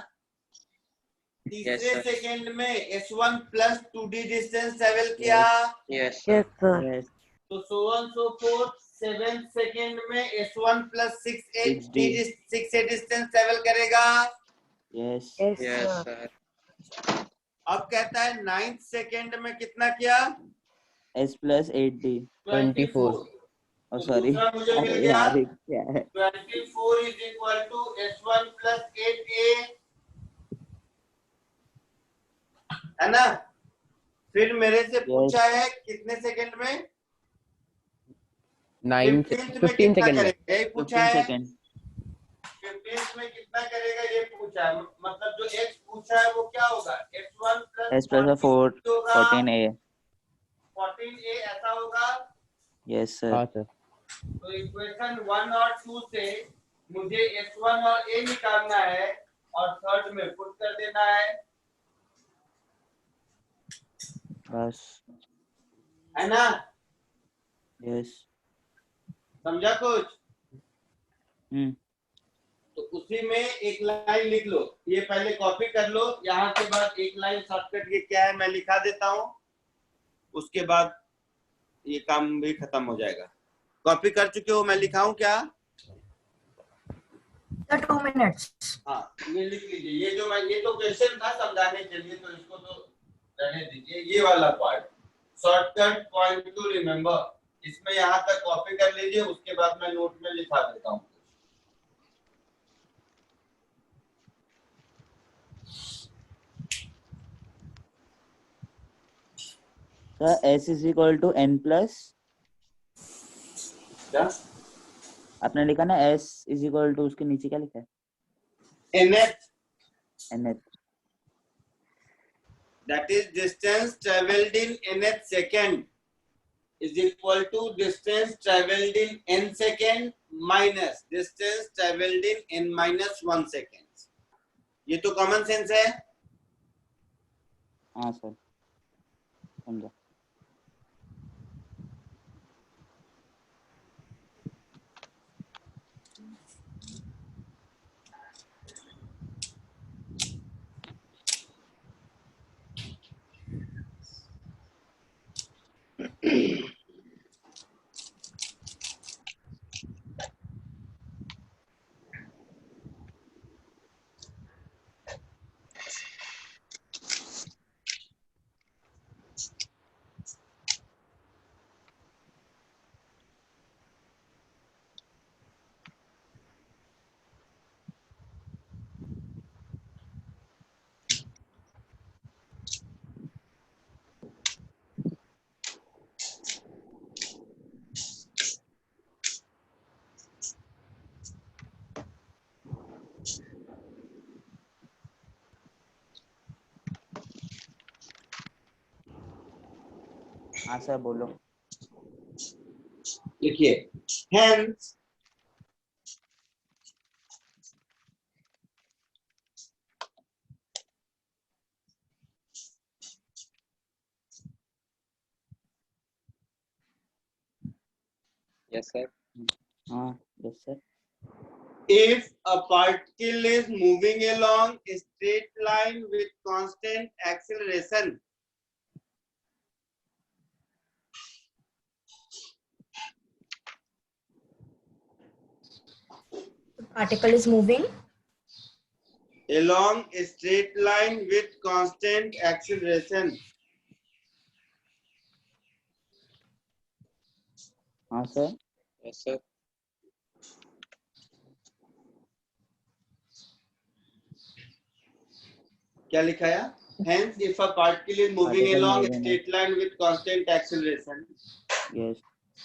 तीसरे सेकेंड में s1 plus 2d distance travel किया। Yes sir. तो so on so forth 7 second में s1 plus 6a distance travel करेगा। Yes sir. अब कहता है 9th सेकेंड में कितना किया? s plus 8d 24। सॉरी मुझे मिल गया क्या है 24 is equal to s1 plus 8a, है ना? फिर मेरे से पूछा है कितने सेकंड में? 15 सेकंड में। यही पूछा है। 15 15 में कितना करेगा ये पूछा है, मतलब जो x पूछा है वो क्या होगा? s1 s plus 14a 14a ऐसा होगा। Yes sir. हाँ सर। तो इक्वेशन 1 और 2 से मुझे s1 और a निकालना है और थर्ड में पुट कर देना है, बस, है ना? यस। समझा कुछ? तो उसी में एक लाइन लिख लो, ये पहले कॉपी कर लो, यहाँ के बाद एक लाइन शॉर्टकट ये क्या है मैं लिखा देता हूँ, उसके बाद ये काम भी खत्म हो जाएगा। कॉपी कर चुके हो? मैं लिखाऊं क्या? 2 minutes। हाँ ये लिख लीजिए। ये जो मैं ये तो क्वेश्चन था समझाने के लिए, तो इसको तो रहने दीजिए। ये वाला part shortcut point two remember, इसमें यहाँ तक कॉपी कर लीजिए, उसके बाद मैं नोट में लिखा देता हूँ। Sir s is equal to n plus, क्या आपने लिखा ना s इज इक्वल टू, उसके नीचे क्या लिखा है? nth that is distance traveled in nth second is equal to distance traveled in n second minus distance traveled in n minus 1 seconds। ये तो कॉमन सेंस है। हाँ सर समझा। हाँ सर बोलो। लिखिए hence Yes, sir. हाँ yes sir. If a particle is moving along a straight line with constant acceleration, The particle is moving along a straight line with constant acceleration, हाँ sir. Yes, sir. क्या लिखा है? Hence, if a particle is moving Particle along a moving straight line with constant acceleration, Yes.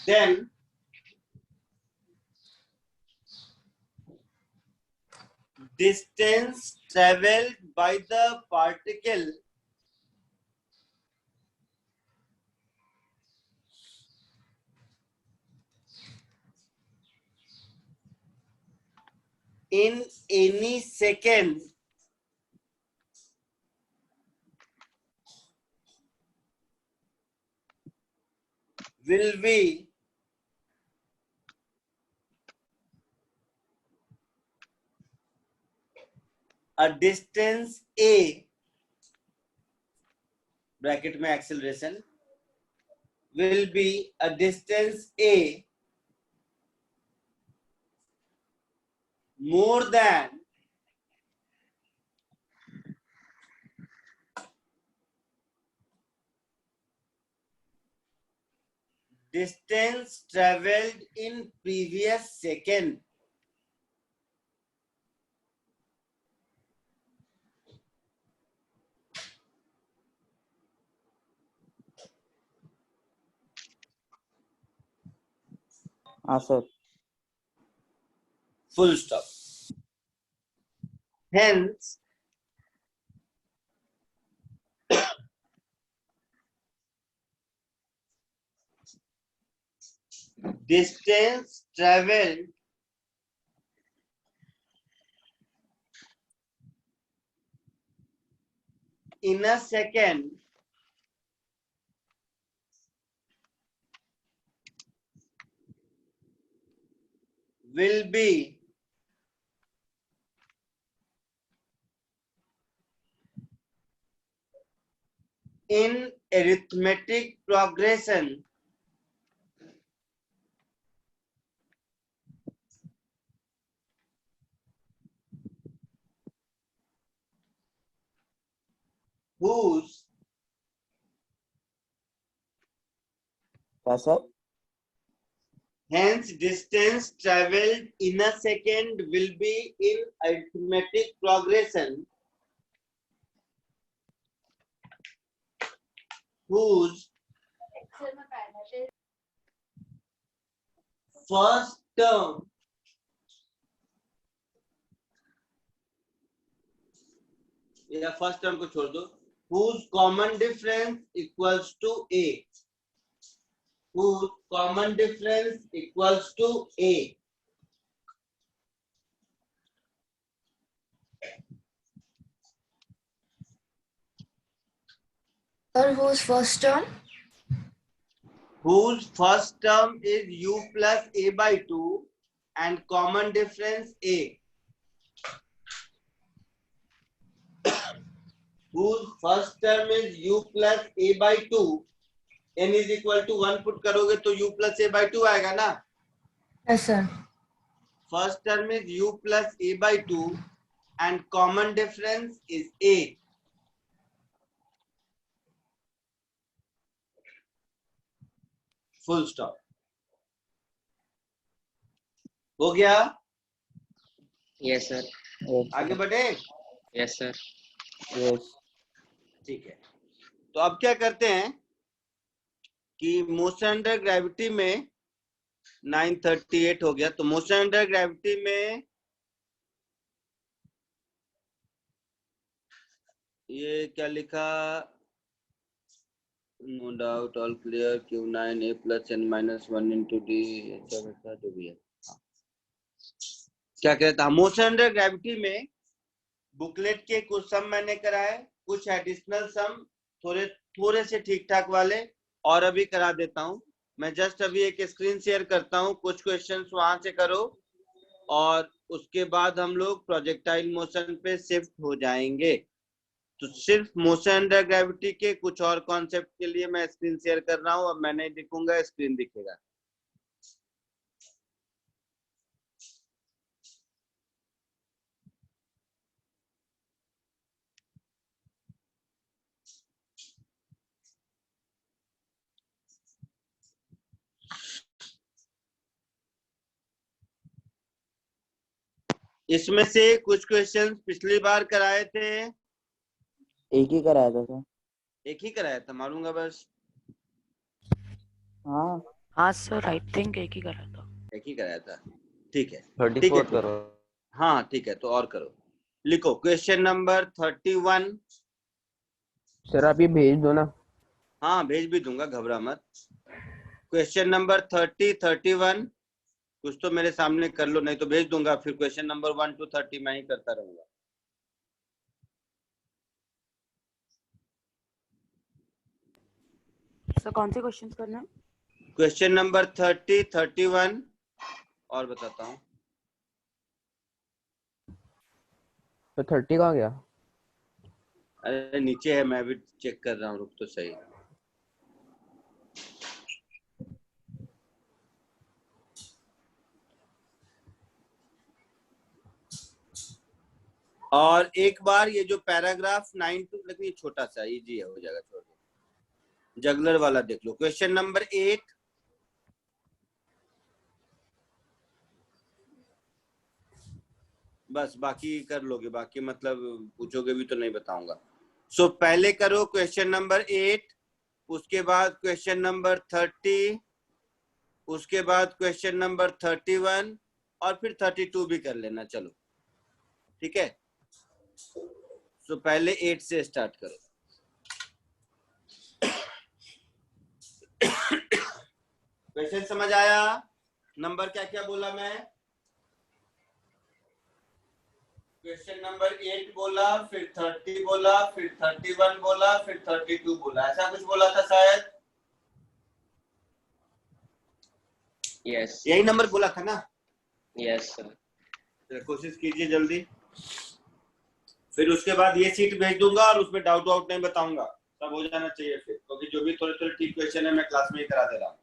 then distance traveled by the particle in any second will be a distance a bracket में acceleration will be a distance a more than distance traveled in previous second. हाँ sir. Full stop. Hence, distance traveled in a second will be in arithmetic progression whose क्या sir? hence distance traveled in a second will be in arithmetic progression whose first term या first term को छोड़ दो whose common difference equals to a whose common difference equals to a or whose first term whose first term is u plus a by 2 and common difference a whose first term is u plus a by 2 n is equal to 1 put करोगे तो u plus a by 2 आएगा ना. yes sir First term is u plus a by 2 and common difference is a. Full stop. हो गया? Yes, sir. Yes. आगे बढ़े? Yes, sir. Yes. ठीक है. तो अब क्या करते हैं कि मोशन अंडर ग्रेविटी में 938 हो गया. तो मोशन अंडर ग्रेविटी में ये क्या लिखा? No doubt all clear Q9 A plus N minus 1 into D जो भी है. क्या कहता है मोशन अंडर ग्रेविटी में बुकलेट के कुछ सम मैंने कराए, कुछ एडिशनल सम थोड़े से ठीक ठाक वाले और अभी करा देता हूं. मैं जस्ट अभी एक स्क्रीन शेयर करता हूँ, कुछ क्वेश्चंस वहां से करो और उसके बाद हम लोग प्रोजेक्टाइल मोशन पे शिफ्ट हो जाएंगे। तो सिर्फ मोशन अंडर ग्रेविटी के कुछ और कॉन्सेप्ट के लिए मैं स्क्रीन शेयर कर रहा हूँ। अब मैं नहीं दिखूंगा, स्क्रीन दिखेगा। इसमें से कुछ क्वेश्चन पिछली बार कराए थे। एक ही कराया था सर। एक ही कराया था, मारूंगा बस। हाँ हाँ सर, आई थिंक एक ही करा था। एक ही कराया था, ठीक है। 34 करो। हाँ ठीक है, तो और करो। लिखो क्वेश्चन नंबर 31। सर आप ये भेज दो ना। हाँ भेज भी दूंगा, घबरा मत। क्वेश्चन नंबर 30, 31 कुछ तो मेरे सामने कर लो, नहीं तो भेज दूंगा। फिर क्वेश्चन नंबर 1 to 30 मैं ही करता रहूंगा। सर कौन से क्वेश्चंस करना है? क्वेश्चन नंबर 30, 31 और बताता हूँ। तो 30 कहाँ गया? अरे नीचे है, मैं भी चेक कर रहा हूँ, रुक तो सही। और एक बार ये जो पैराग्राफ 9 to, लेकिन ये छोटा सा इजी है, हो जाएगा, छोड़ दो। जगलर वाला देख लो, क्वेश्चन नंबर 8। बस बाकी कर लोगे, बाकी मतलब पूछोगे भी तो नहीं बताऊंगा। सो पहले करो क्वेश्चन नंबर 8, उसके बाद क्वेश्चन नंबर 30, उसके बाद क्वेश्चन नंबर 31 और फिर 32 भी कर लेना। चलो ठीक है। सो पहले 8 से स्टार्ट करो। क्वेश्चन समझ आया? नंबर क्या क्या बोला मैं? क्वेश्चन नंबर 8 बोला, फिर 30 बोला, फिर 31 बोला, फिर 32 बोला, ऐसा कुछ बोला था शायद। यस यही नंबर बोला था ना? Yes sir. कोशिश कीजिए जल्दी। फिर उसके बाद ये सीट भेज दूंगा और उसमें डाउट वाउट नहीं बताऊंगा, सब हो जाना चाहिए फिर, क्योंकि जो भी थोड़े थोड़े ठीक क्वेश्चन है मैं क्लास में ही करा दे रहा हूँ।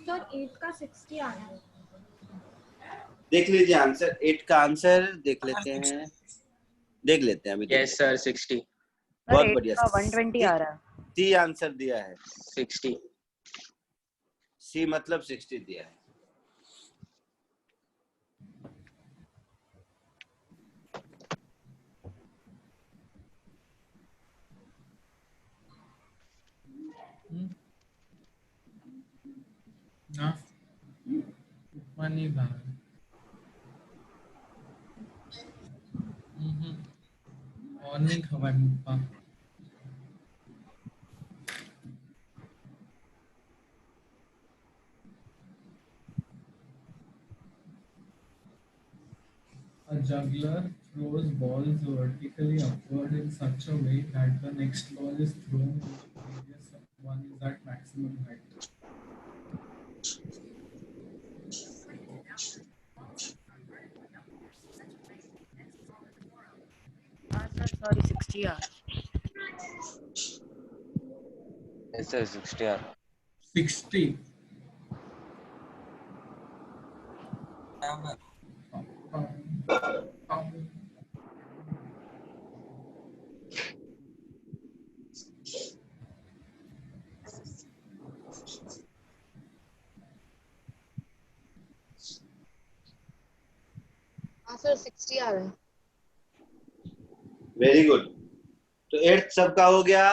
सर 8 का 60 आ रहा है। देख लीजिए आंसर, 8 का आंसर देख लेते हैं, देख लेते हैं अभी। Yes sir 60। बहुत बढ़िया, 120 आ रहा है। सी आंसर दिया है। 60 सी मतलब 60 दिया है। ना नहीं था। और नहीं खबर Muppa. A juggler throws balls vertically upward in such a way that the next ball is thrown when the previous one is at maximum height. हाँ सर सॉरी 60 आ रहा है। यस सर 60 आ रहा है। 60 हाँ सर 60 आ रहा है। Very good. तो 8 सबका हो गया।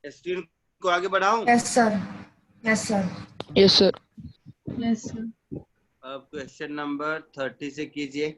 स्क्रीन को आगे बढ़ाऊं? Yes sir. Yes sir. Yes sir. Yes sir. अब क्वेश्चन नंबर 30 से कीजिए।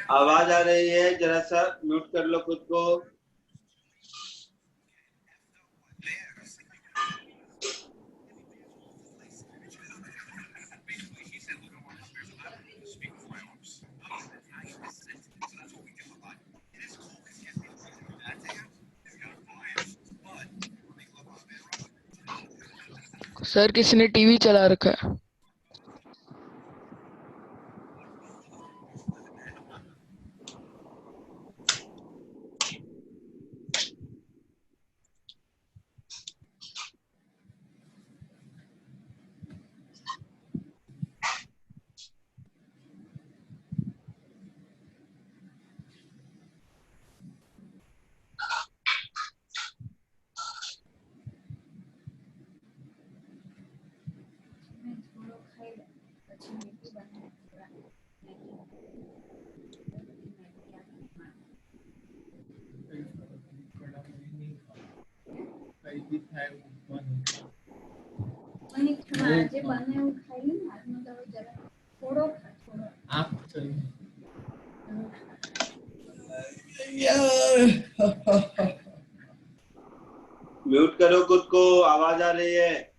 आवाज आ रही है, जरा सा म्यूट कर लो खुद को। सर किसी ने टीवी चला रखा है। म्यूट करो खुद को, आवाज आ रही है।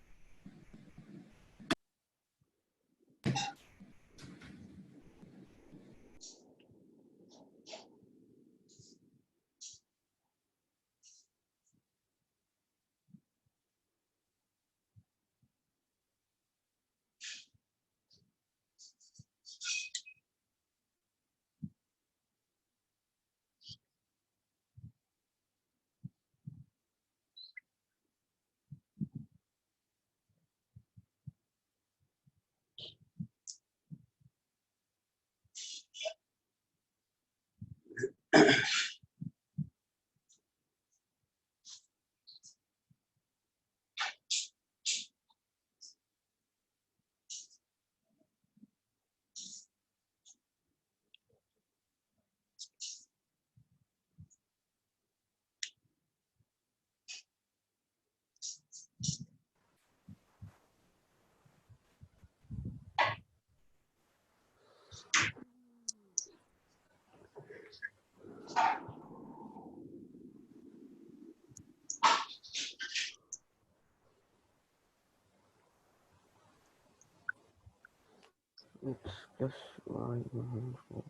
Plus y minus 4.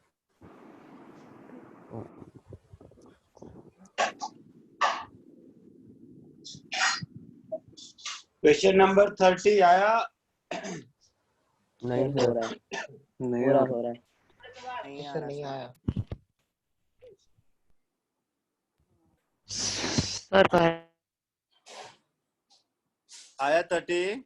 Question number 30 आया? नहीं हो सर, रहा है, नहीं हो आ रहा रहा। है। नहीं आया। सर आया 30?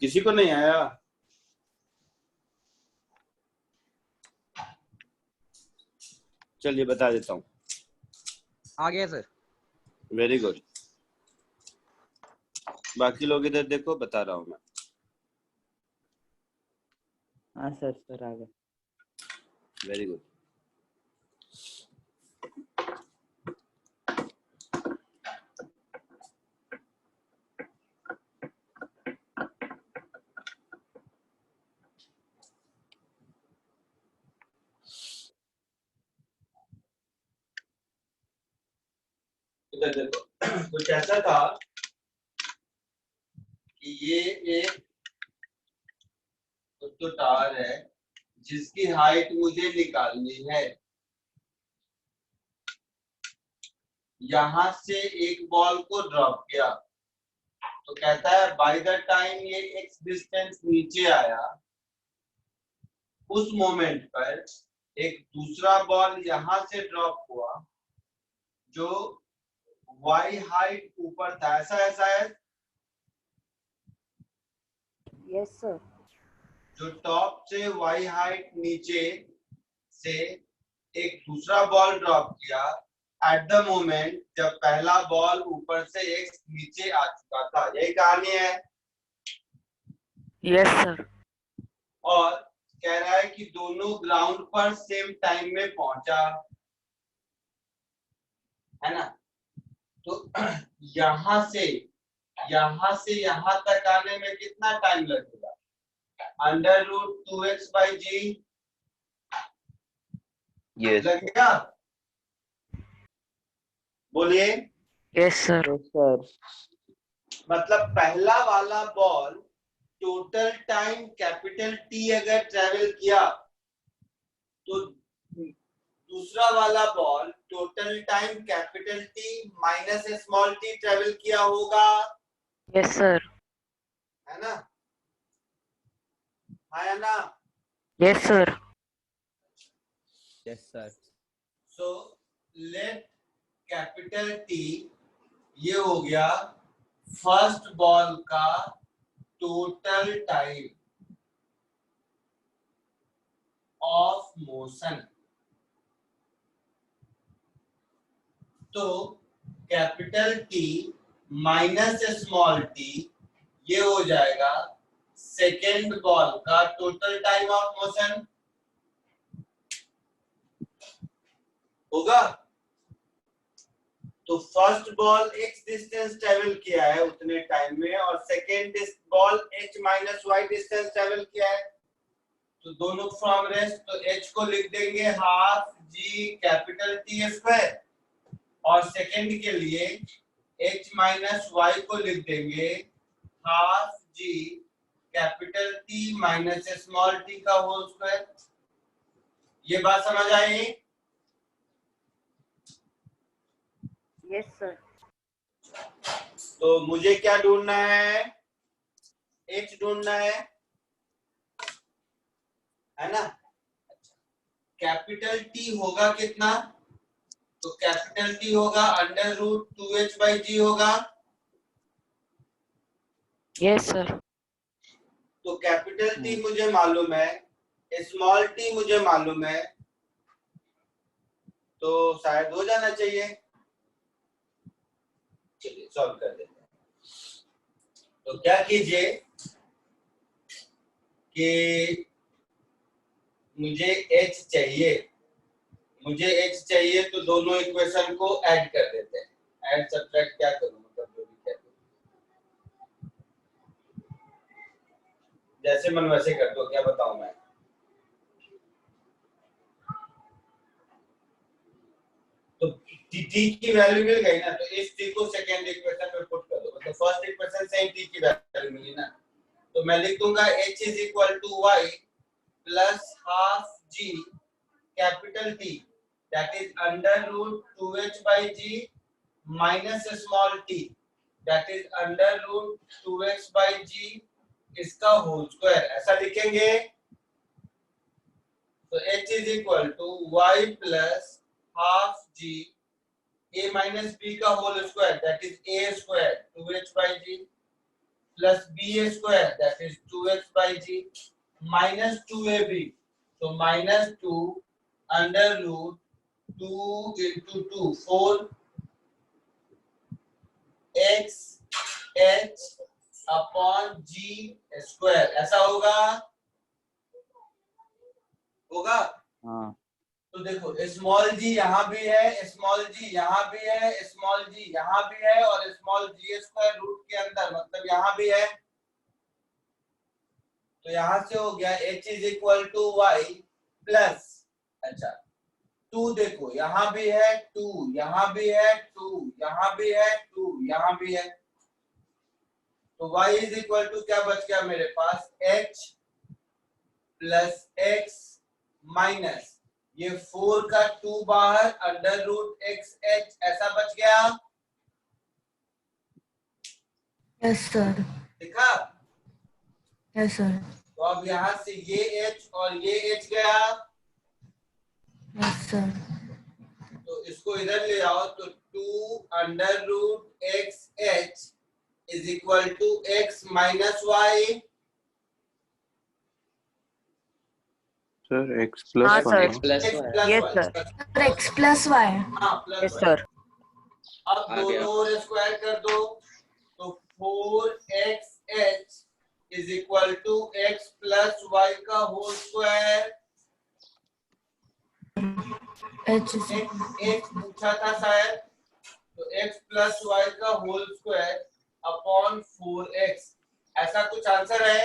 किसी को नहीं आया? चलिए बता देता हूँ। आ गया सर। Very good. बाकी लोग इधर देखो, बता रहा हूँ मैं। हाँ सर आ गया। Very good. इधर देखो, कुछ ऐसा था कि ये एक तो टावर है जिसकी हाइट मुझे निकालनी है। यहां से एक बॉल को ड्रॉप किया, तो कहता है बाय द टाइम ये एक्स डिस्टेंस नीचे आया, उस मोमेंट पर एक दूसरा बॉल यहां से ड्रॉप हुआ जो y हाइट ऊपर था, ऐसा है। Yes sir. जो टॉप से y हाइट नीचे से एक दूसरा बॉल ड्रॉप किया एट द मोमेंट जब पहला बॉल ऊपर से x नीचे आ चुका था, यही कहानी है। Yes sir. और कह रहा है कि दोनों ग्राउंड पर सेम टाइम में पहुंचा, है ना। तो यहां से यहां तक आने में कितना टाइम लगेगा? √2x/g लगेगा। बोलिए। Yes sir. मतलब पहला वाला ball total time capital T अगर ट्रेवल किया तो दूसरा वाला ball total time capital T minus small t travel किया होगा। Yes sir. है ना, है ना। Yes sir. Yes sir. So let capital T ये हो गया फर्स्ट बॉल का टोटल टाइम ऑफ मोशन। तो capital T minus small t ये हो जाएगा सेकेंड बॉल का टोटल टाइम ऑफ मोशन होगा। तो first ball x distance travel किया है उतने टाइम में और second ball h minus y distance travel किया है, तो दोनों फ्रॉम रेस्ट, तो h को लिख देंगे half g capital T square और सेकेंड के लिए h माइनस y को लिख देंगे half g capital T minus small t का होल स्क्वायर। ये बात समझ आई? Yes sir. तो मुझे क्या ढूंढना है? h ढूंढना है ना। कैपिटल T होगा कितना? तो कैपिटल T होगा √2h/g होगा। Yes sir. तो कैपिटल T मुझे मालूम है, स्मॉल t मुझे मालूम है, तो शायद हो जाना चाहिए। चलिए सॉल्व कर देते हैं। तो क्या कीजिए कि मुझे h चाहिए, तो दोनों इक्वेशन को ऐड कर देते हैं। ऐड सब्ट्रैक्ट क्या करूं, मतलब जो भी क्या करूं, जैसे मन वैसे कर दो, क्या बताऊं मैं। तो t की वैल्यू मिल गई ना, तो इस t को सेकेंड इक्वेशन में पुट कर दो, मतलब फर्स्ट इक्वेशन से ही t की वैल्यू मिली ना, तो मैं लिख दूंगा h is equal to y plus half g capital T that is under root 2h/g minus small t that is under root 2h/g इसका होल स्क्वायर, ऐसा लिखेंगे। तो h is equal to y plus half g a minus b का whole square that is a square 2h/g plus b square that is 2h/g minus 2ab, so minus 2 under root 2 into 2 4 x h upon g square, ऐसा होगा। हाँ। तो देखो small g यहाँ भी है, small g यहाँ भी है, स्मॉल g यहाँ भी है और स्मॉल g स्क्वायर रूट के अंदर, मतलब यहाँ भी है। तो यहाँ से हो गया h is equal to y plus, अच्छा 2 देखो यहाँ भी है 2, यहाँ भी है 2, यहाँ भी है 2, यहाँ भी है, तो y इज इक्वल टू क्या बच गया मेरे पास, h प्लस x माइनस ये 4 का 2 बाहर अंडर रूट x h, ऐसा बच गया। Yes sir. देखा? Yes sir. तो अब यहाँ से ये h और ये h गया, sir. तो इसको इधर ले आओ तो 2√xh is equal to x minus y. Sir, x plus हाँ y. Sir x plus yes y. Sir X plus y. हाँ plus यस y. सर अब आ गया। दोनों और स्क्वायर कर दो तो 4xh is equal to x plus y का होल स्क्वायर. H is एक पूछा था शायद तो x plus y का होल स्क्वायर अपॉन 4x. ऐसा कुछ आंसर है?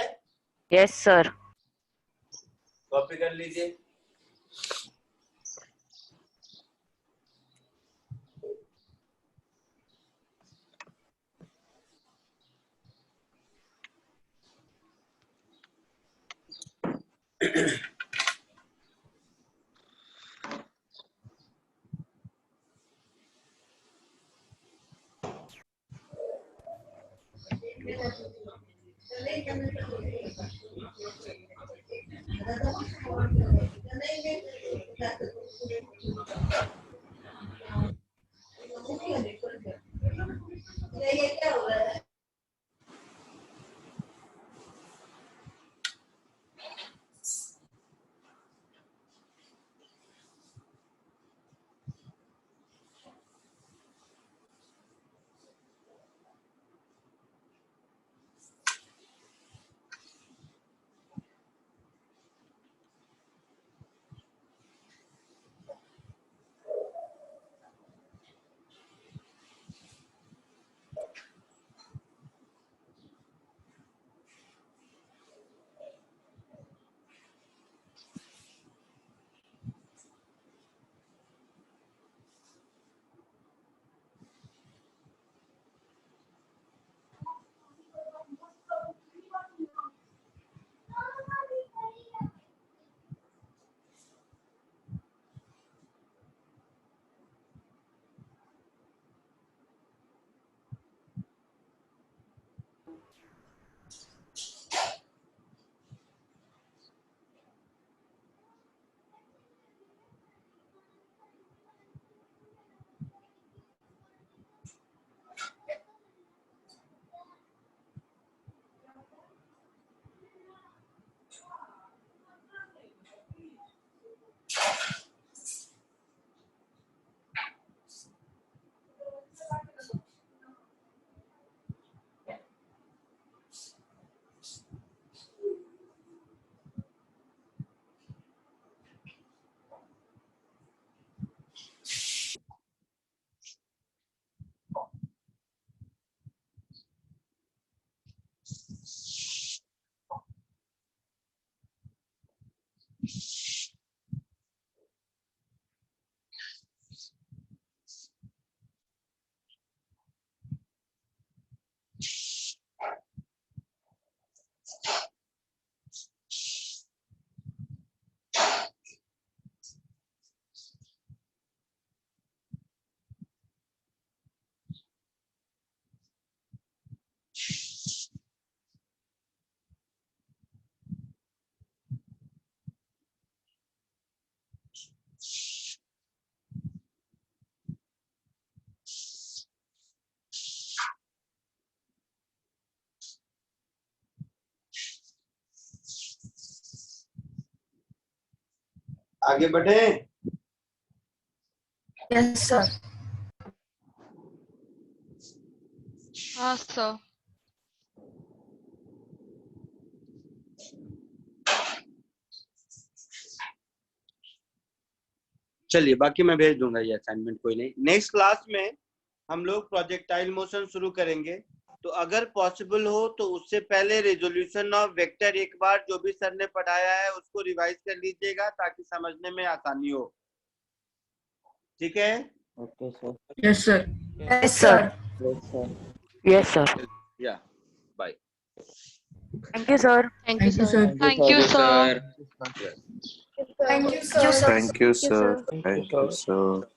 यस सर कॉपी कर लीजिए. आगे बढ़े. yes sir. हाँ सर चलिए बाकी मैं भेज दूंगा ये असाइनमेंट, कोई नहीं. नेक्स्ट क्लास में हम लोग प्रोजेक्टाइल मोशन शुरू करेंगे. तो अगर पॉसिबल हो तो उससे पहले रेजोल्यूशन ऑफ वेक्टर एक बार जो भी सर ने पढ़ाया है उसको रिवाइज कर लीजिएगा ताकि समझने में आसानी हो. ठीक है? Okay sir. Yes sir. Yes sir yes sir. Yes sir या bye. Thank you sir Thank you sir. Thank you sir. Thank you, sir. Thank you, sir. Thank you, sir.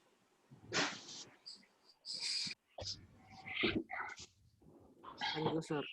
Thank you sir.